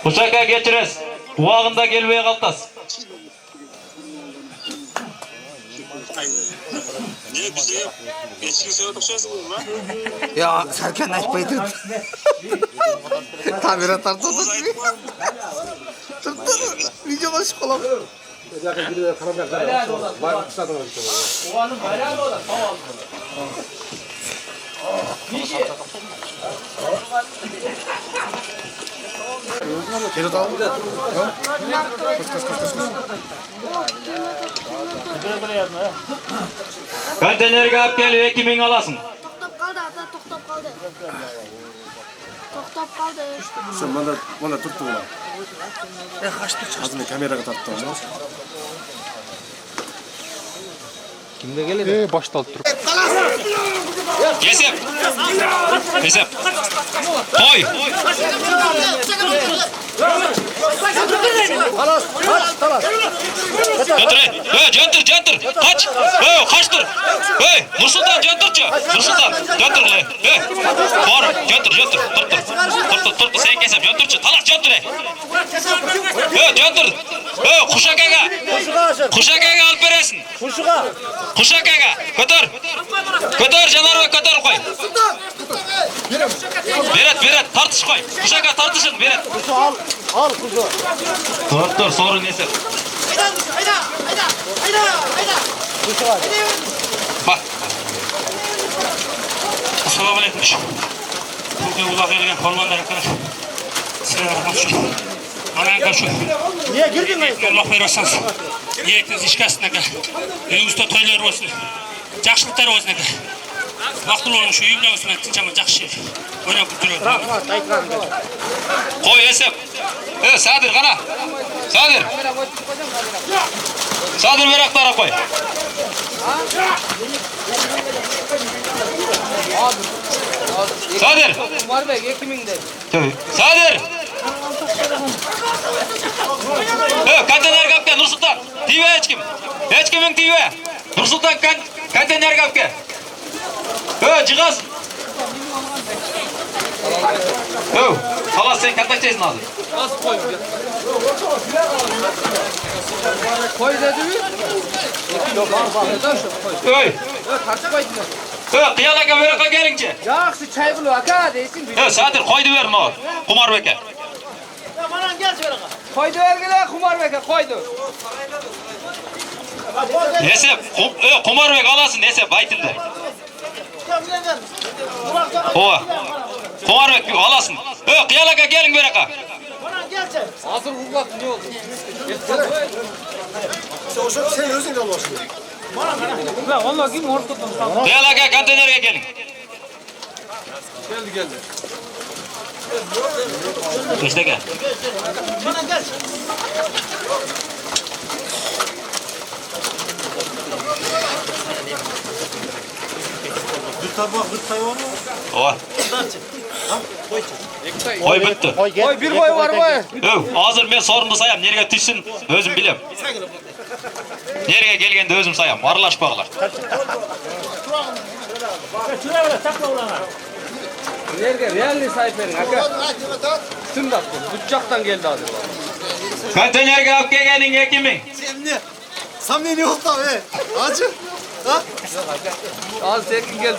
Uçaka geçiriz. Uağında gelmeye kaltas. Ne bize geçkin söyle okşarsın lan. Ya Serkan aytpaydı. Kamera tartıldı. Dur. Video başı kolam. Konteynerga olib kelib 2000 alasın. To'xtab qoldi, ata, to'xtab qoldi. To'xtab qoldi. Sen bana tuttu ulan. Hazını kameraga tarttı. Kimde geldi? Yesep. Yesep. Koy. Jantır. Kaç. Kaçtır. Nursultan jantırçı. Nursultan. Jantır. Doğru. Jantır. Tırtır. Sen kesep. Jantırçı. Talas jantır. Jantır. Kuşakaga. Kuşakaga alıp veresin. Kuşakaga. Kötür janarva kötür koy. Beret. Tartış koy. Kuşaka tartışın. Beret. Al kuzu. Dur. Sorun neyse. Bak. Assalamu alaikum. Bugün ulak eligen kolmanlar arkadaş. Sizlere bakmışım. Anan karşı. Niye girdin lan? Allah veriyorsanız. Niyetiniz işkasına ka. Önümüzde toylar olsun. Жақшылықтар өзіне ka. Vaqtın olmuş şu uyumla olsun. Tinçama жақшы. Oynap duruyor. Koy esep. Sadir kana. Sadir meraklara koy. Sadir. Var be 2000 de. Sadir. Konteyner kapke Nursultan. TV hiç kimin TV. Nursultan konteyner kapke. Cihaz. Halas sen kaçacaksın abi. Az koy. Koy dedi mi? Yok koy. Tartışmayın. Kıyalaka veraka gelince. Yaxşı çay bulu aka deysin. Sadir koydu verme o. Kumar beke. Koydu vergile kumar beke koydu. Nesep, kumar bek alasın Nesep baytıldı. Ova. Kumar bek alasın. Kıyalaka gelin veraka. Hazır vurmak ne oldu? Sen özün al olsun. Ben vallahi kim ortadan sana. Kıyalaka konteynerge gelin. Geldi. İşte gel. Ova. Koy bitti. Koy bir koy var mı? Hazır ben sorumlu sayam. Nereye düşsün özüm bilem. Nereye gelgende özüm sayam. Arılaşpaklar. Nerede? Realli sayferin aka. Tüm da Bıçaktan geldi adı. Konteynerge alıp gelgenin 2000. Samimi yok da be. Acı. Ha? Al sekin gel.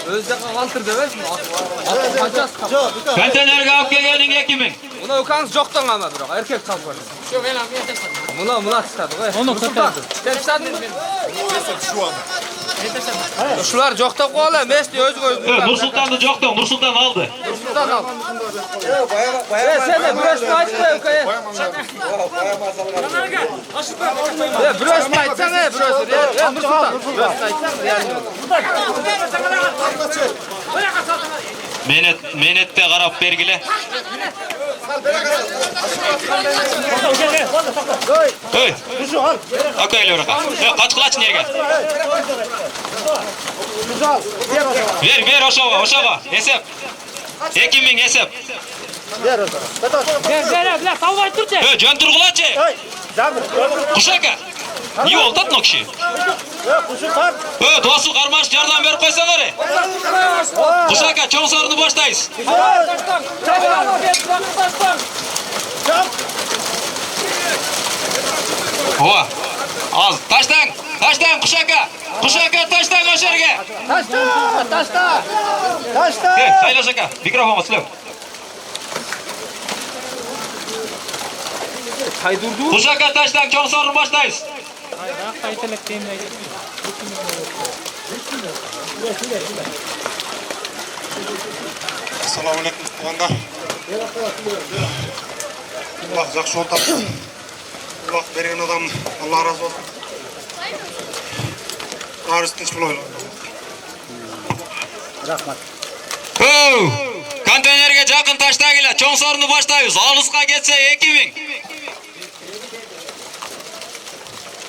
Özde kaltır demezsin. Kaças kapı. Konteynerge alıp gelgenin 2000. Buna ukanız yoktan ama bırak. Erkek kalkar. Şu ben abi yetersen. Buna çıkardı. Onu tutardı. Sen tutardı mı? Şu an. Şular jokta koyala. Mesli özü koy. Nursultan'da joktan. Nursultan aldı. Nursultan al. Sen de biraz mı açtı ökeye? Biraz mı açsan he? Biraz. Nursultan. Biraz açsan realli olur. Menette qarab bergile. Hey. Akayla bırak. Kaç kulaç nereye? Ver oşava. Hesap. 2000 hesap. Ver o zaman. Ver. Savvay Türkçe. Jön turgulaçı. Kuşaka. Niye oldu o kişi? Kuşu tar. Dostu karmaş yardım verip koysalar. Kuşaka çoğun sorunu başlayız. Ova. Az taştan kuşaka. Kuşaka taştan koşarga. Taşta. Saylaş aka, mikrofon silep. Kuşaka taştan çok sorun başlayız. Assalamu alaikum tuğanlar. Allah жақсы жол тапсын. Allah берген адам Allah razı olsun. Arız tinç bulayın. Rahmat. Konteynerge жақын taştagila çoğun sorunu başlayız. Alısqa geçse 2000.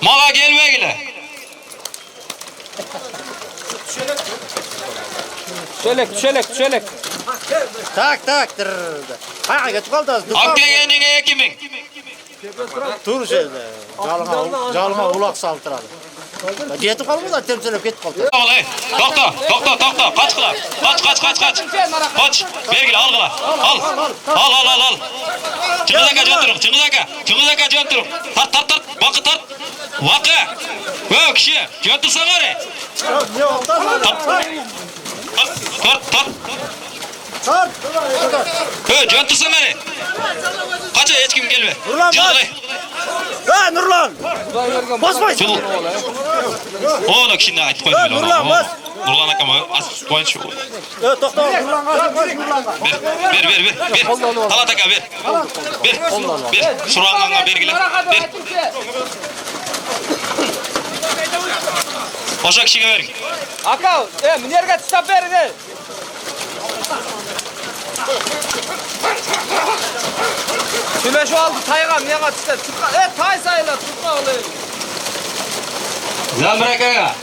Mala gelmegile. Çölek. Tak. Hayır geç kaldı. Abkegeninge 2000. Dur şeyde. Calma ulak saltıralım. Getip kalmadı, temsilip getip kaldı. Tokta. Kaç kıla. Kaç. Kaç. Bergile al kıla. Al. Çıngızaka jönturuk. Tart. Vakı tart. Vakı. Kişi. Jöntursana re. Ne oldu? Tart. Jöntursana re. Kaça hiç kim gelme. Nurlan. Basma. Onu kişinin ayıp koydum. Nurlan akama az koymuş. Tokta. Nurlan. Ver. Talat aka ver. Ver. Surağınla bergile. Ver. Oşak kişiye verin. Aka, minerga tışap verin. Şöyle şu aldı tayga minerga tışap. Tay sayıla tutma olayım. Zamrakaga.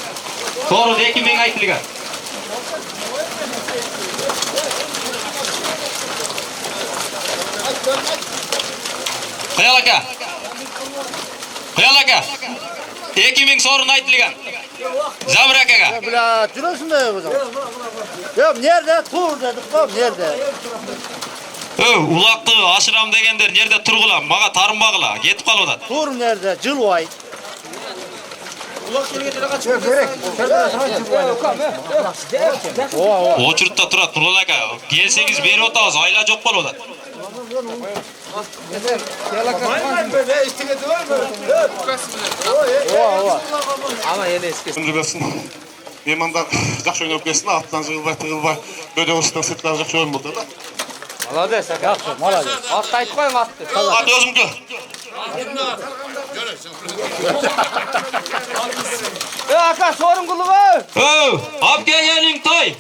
Soru 2000 aytılgan. Hayal aka. 2000 sorun aytılgan. Zamrakaga. Bila жүрөсүң да өзүң. Yok nerede? Tur dedik bab nerede? Ulaqты aşıram degender nerede turgula? Maga tarınbagıla. Ketip kalıp atat. Tur nerede? Жылбай. Очуртта турат Нурлан aka. Келсеңиz берип атабыз, айла жок болуп атат. Ama yine eski. Меймандар жақсы ойнап келсін, аттан жығылбай, бөде ұрыстан сыртлары жақсы ойын болды да. Молодец, aka. Молодец. Atты айтып қойың атты. Ат өзімді. Aka sorun kılıbı. Ап келгениң той.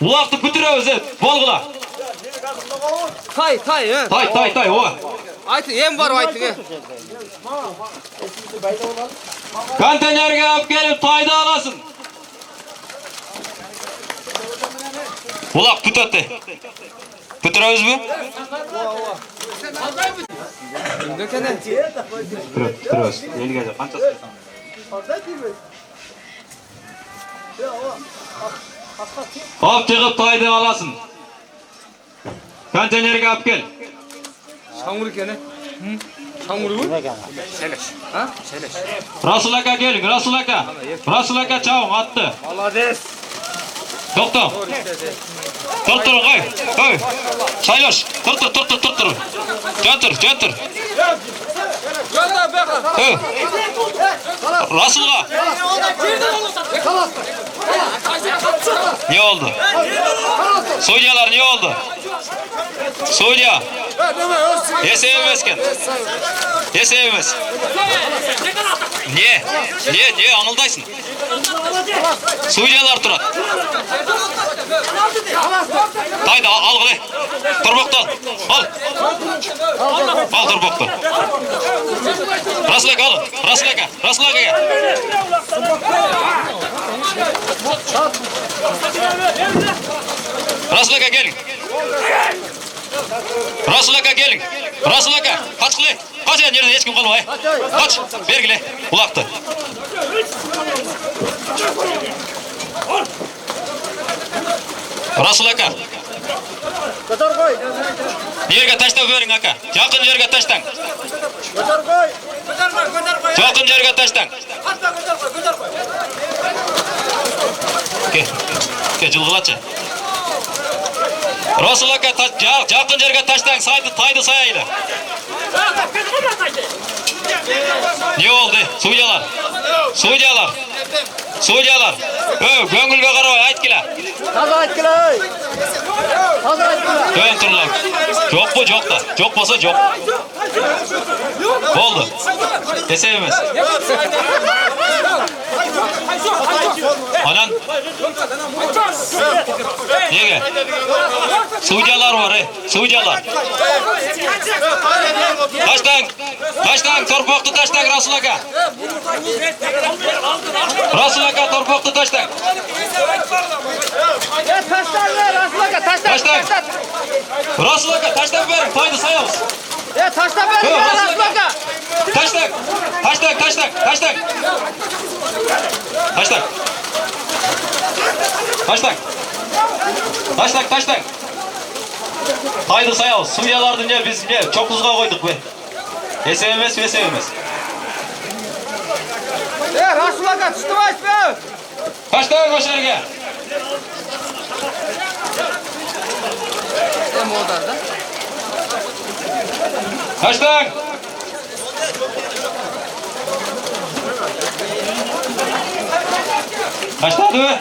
Улақты бүтүрөбүз, болгула. Tay. Tay, ова. Айтın, en var айтın. Konteynerge ап келип тайды аласың. Улак бүтөтті. Бүтүрөбүз бу? Бүтүрөбүз. Элге же канчасы? Ап чыгып тайды аласың. Konteynerge ап кел. Şamur ikeni. Şamur bu? Çeleş. Ha? Çeleş. Rasul aka gelin, Rasul aka çabuk attı. Молодец. Doktor. Tur, koy. Sayloş. Tur. Jöntur. Rasul'a. Ne oldu? Soyyalar ne oldu? Soyya. Yeseyemezken. Niye? Anıldaysın. Soyyalar turat. Haydi al gılı. Turboktan. Al. Al turboktan. Rasul aka al. Rasul aka gel. Rasul aka gelin. Rasul aka kaç kılı. Kaç yerden hiç kim kalmay. Kaç. Bergile. Ulaktı. Rasul aka. Götür koy. Yerge taşta verin aka. Yakın yerge taştan. Götür koy. Yakın yerge taştan. Ke жылғылатшы. Rasul aka жақын жерге таштаң, тайды sayaylı. Ne oldu? Судьялар. Көңілге қарабай, айт келе. Таза айт келе. Dön turlar. Жоқ bu, жоқ та. Жоқ болса, жоқ. Oldu. Desem emez. Anan. Nege? Судьялар var, судьялар. Taştan, torpaqtı taştan Rasul aka. Rasul aka torpaqtı taştan. Taştan. Rasul aka taştan verin, paydı sayalım. Taştan verin Rasul aka. Taştan. Haydi sayalım. Suyyalardan ya biz çok hızlı koyduk be. Esememez. Rasul aka tutmayız be. Taştan başarıya. Taştan. Taştan değil mi?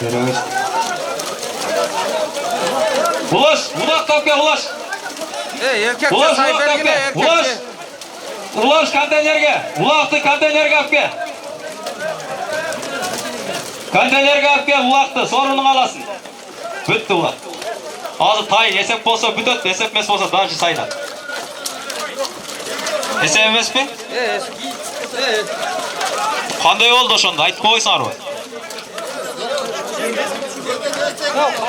Veriyorsun. Ulaş, tapke ulaş. Erkek Ulaş, sayfelgine erkek. Ulaş konteynerge. Ulaktı konteynerge apke. Konteynerge apke ulaktı. Sorununu alasın. Büttü ulak. Ağzı tay esep bolsa bütöt, esepmez bolsa danşı saydan. Esep emez mi? Qanday oldu şonda? Aytып koysaňar mı?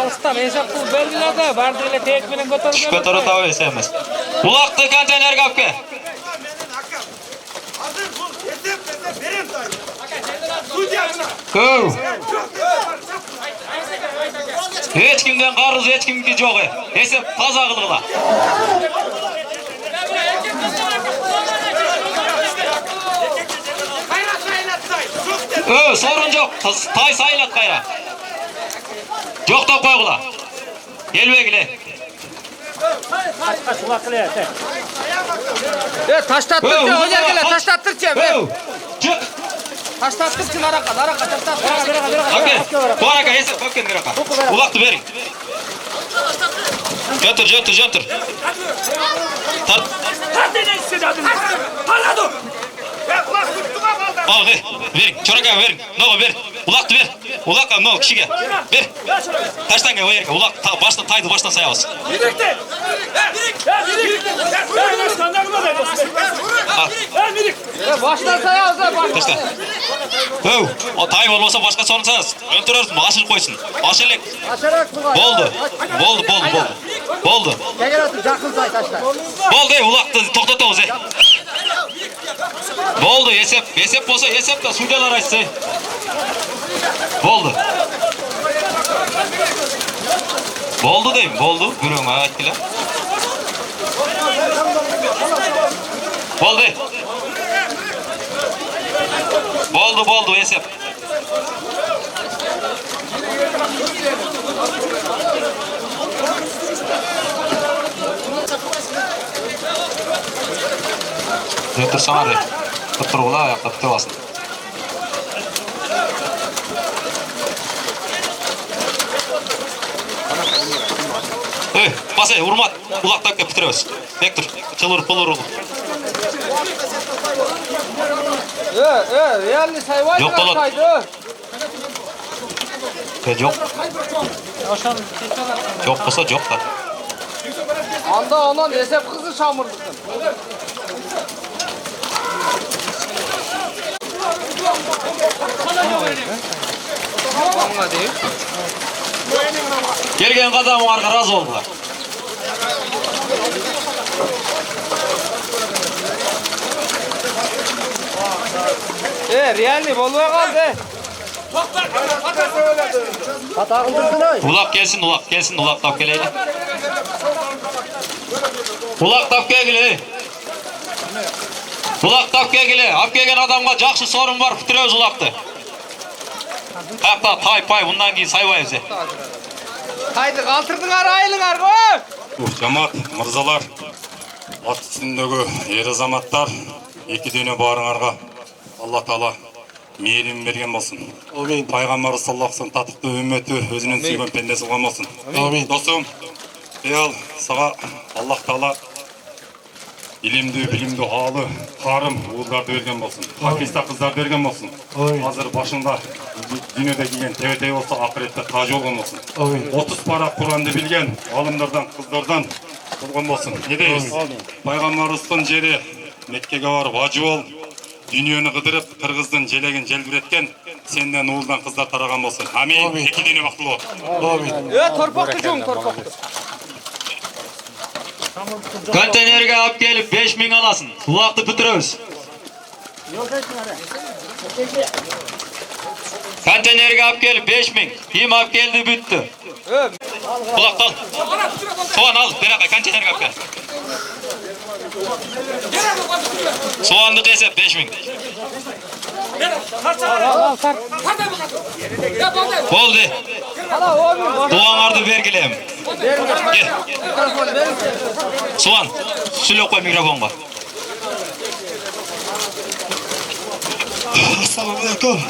Alıstan esep bu belgilerde bardı ile tek bilen götürüp. Şüphetara tabi esep emez. Ulaktı konteynerge apke. Köv. Hiç kimden qarız, hiç kimki joğu. Esep taza kılgıla. Sorun yok. Tay sayılat kayra. Yok da koygula. Gelbegile. Taşlattırca hoca gele taşlattırca be. Çık. Taşlattırca araka taşlattırca. Okey. Bu araka hesap bakın bir araka. Ulaktı verin. Götür. Tart. Al verin. Çoraka verin. No ver. Ulaktı ver. Ulak no kişiye. Ver. Taştan gel o yerine. Ulak baştan sayalım. Birikti. Baştan sayalım. Taştan. O tay olmasa başka sorunsanız. Öldürürsün. Aşır koysun. Aşırlık. Boldu. Gel otur yakın say taşlar. Boldu ulaktı toxtatavuz. Boldu esep bolsa esep de sudyalar açsa. Boldu deyim, boldu. Görüyorum ayetkiler. Boldu esep. Götürsana re. Tutturgula ayakta tutabasın. Basay, urmat. Ulak takka bitirebez. Bektir. Çılır pulur olur. Realli sayvay Yok balık. Yok. Yok olsa yok da. Anda ondan esep kızı çamırdıkın. Gelgen kazamlarga razı oldular. Realli boluğa kaldı. Hata kıldırsın oy. Ulak gelsin ulak tap geleyle. Ulak tap kelgili. Ulak tap kelgili. Ap kelgen adamga jakşı sorun var, bitiremiz ulaktı. Ayakta tay pay, bundan keyin saybayız. Haydi kaldırdыңар ayılыңар koy. Жамаат мырзалар, ат үстүндөгү эр азаматтар, эки дүйнө баарыңарга Алла Таала мээрин берген болсун. Амин. Пайгамбар саллаллаху алейхи вассалам татыктуу үммөтү өзүнүн сүйгөн пендеси кылган болсун. Амин. Досум, эял сага Аллах Таала илимдүү, билимдүү, аалы, карым уулдарды берген болсун. Хакиста кыздарды берген болсун. Азыр башында дүйнөдө кийген тебетей болсо акыретте тажы болгон болсун. 30 пара Куранды билген алымдардан, кыздардан болгон болсун. Не дейбиз? Пайгамбарыбыздын жери Меккеге барып ажы бол, дүйнөнү кыдырып, кыргыздын желегин желбиреткен, сенден уулдан кыздар тараган болсун. Амин. Эки дүйнө бактылуу. Амин. Torpakты жоң, torpakты. Konteynerge alıp gelip 5000 alasın. Ulakты bitiremiz. Konteynerge alıp gelip 5000. Kim alıp geldi bitti. Ulak al. Soğan al. Berakay konteynerge alıp gel. Soğanlık hesap 5000. Oldu. Doğanlardı vergileyim. Gel. Soğan. Sülük koy mikrofonga. Assalamu alaikum.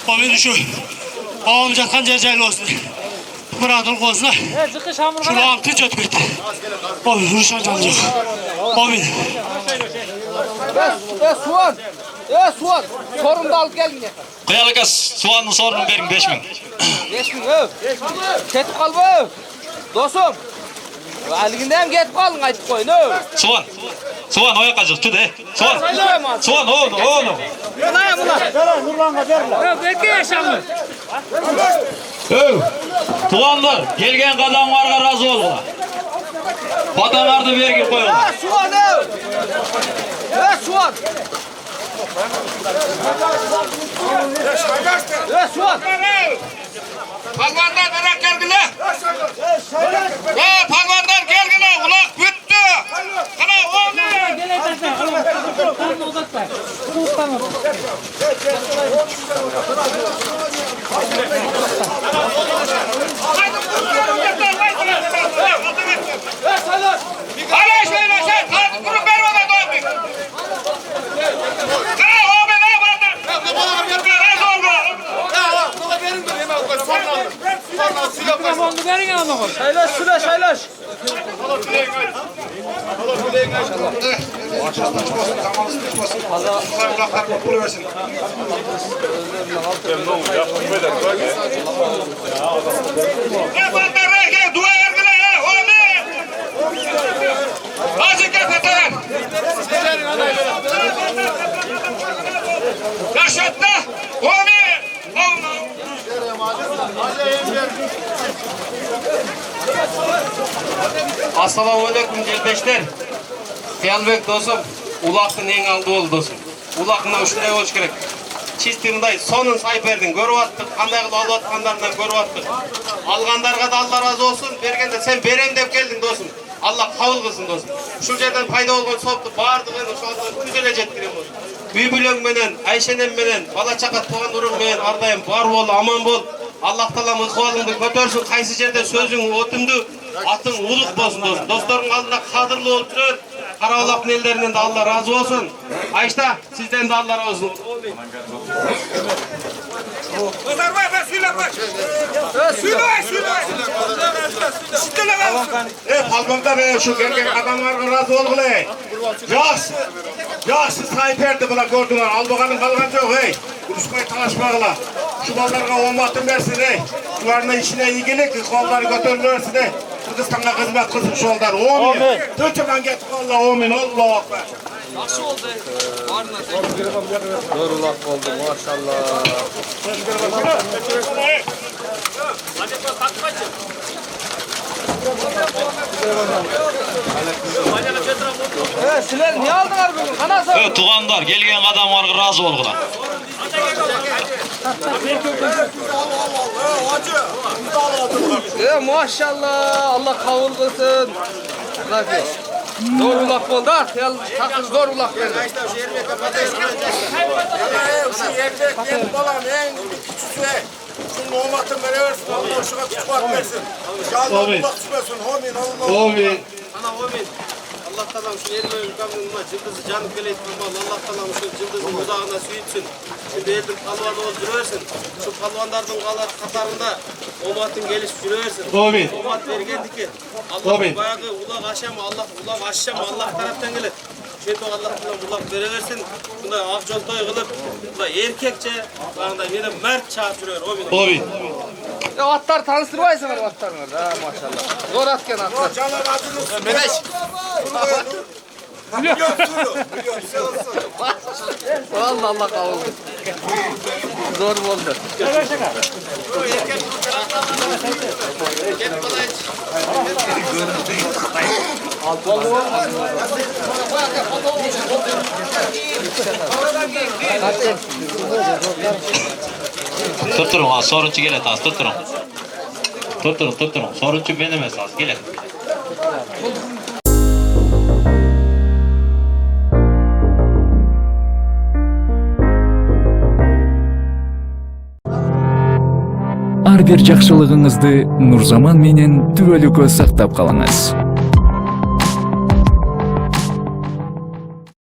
Amin şu. Ağam жатқан жер жайлы болсын. Мұратыл қосына. Шұлағым түн өтіп кетті. Ой, ұрышан жан жоқ. Амин. Suvan. Sorunu alıp geldin ya. Kıyalık soğanın sorunu verin 5000. 5000 öv. Ketip kalma. Dostum. Aliginden ketip kalın aytıp koyun öv. Soğan. Soğan oya kaçır. Tüde. Soğan. Soğan oğlum. Buna. Nurlan'a derler. Öv belki yaşamı. Öv. Soğanlar. Gelgen kadınlarga razı olma. Vatanardı vergi koyun. Soğan öv. Soğan. Soğan. Palvanlar merak gelgile. Palvanlar gelgile. Ulak bitti. Kana oğlum. Mikrofonu verin ama koy. Şaylaş. Assalamu alaikum jelbeşler. Kıyalbek dostum, ulaktın en aldı oldu dostum. Ulakından uşunday oluş gerek. Çistimday sonun sayıp verdin, görüp attık. Kanday kılıp alıp atkanlarından görüp attık. Algandarga da Allah razı olsun. Bergende sen berem dep geldin dostum. Allah kabul kılsın dostum. Şu yerden payda olgan soptu bağırdık eni şu anda güzel jettirin dostum. Büyübülöң menen, Ayşenem menen, bala çakat toğan urun menen ardayım bar bol, aman bol. Allah talam ıhvalыңды көтөрсүн, кайсы жерде сөзүң отумду, атың улук болсун достum. Достордун алдында кадырлуу болуп жүрөр. Карабалактын элдеринен да Allah разы болсун. Айшта, сизден да Allah разы болсун. Palvanlar şu gelgen adamlarga razı bolgulay. Yaxşı sayıp verdi bular gördüңөр. Albaganın kalgan жоқ, hey. Uruşmay talaşmagıla. Şu ballarga ommatın versin, hey. Şularına işine iyilik, kolları götürülürsün, hey. Kırgızstan'a hizmet kılsın şu ollar. Amin. Tütümen getik Allah, amin. Allahu akbar. Nasıl oldu? Doğrulak oldu maşallah. Sizler niye aldınız bugün? Kanası? Tuğanlar, gelgen adamlarga razı olgular. Maşallah, Allah kabul kılsın. Zor ulak oldu ha. Takır zor ulak geldi. Şu erkek en balam en küçüsü. Şu nomatın verirsin. Allah şuna küçük bak versin. Canlı ulak çıkmasın. Homin Allah. Homin. Ana Homin. Allah talam şu elmeyin kamyonuna cıldızı canım geleyip durmalı. Allah talam şu cıldızın uzağına süyütsün. Şimdi eldim palvan ol yürüversin. Şu palvanlardan katarında omatın geliş yürüversin. Homin. Omat vergendi ki. Allah bayağı ulak aşama, Allah ulak aşama, Allah taraftan gelir. Şimdi Allah talam ulak vereversin. Şunda akjoltoy kılıp, erkekçe, bana da yine mert çağıp yürüyor. Homin. Ya atlar tanıştırmayısın atlarını da maşallah. Zor atken atlar. Canım adını Meneş. Vallahi Allah kabul kılsın. Zor oldu. Tutturun ha, soruncu gele tas, tutturun. Tutturun. Soruncu benim esas, gele. Ар бир жакшылыгыңызды Нурзаман менен түбөлүккө сактап калыңыз.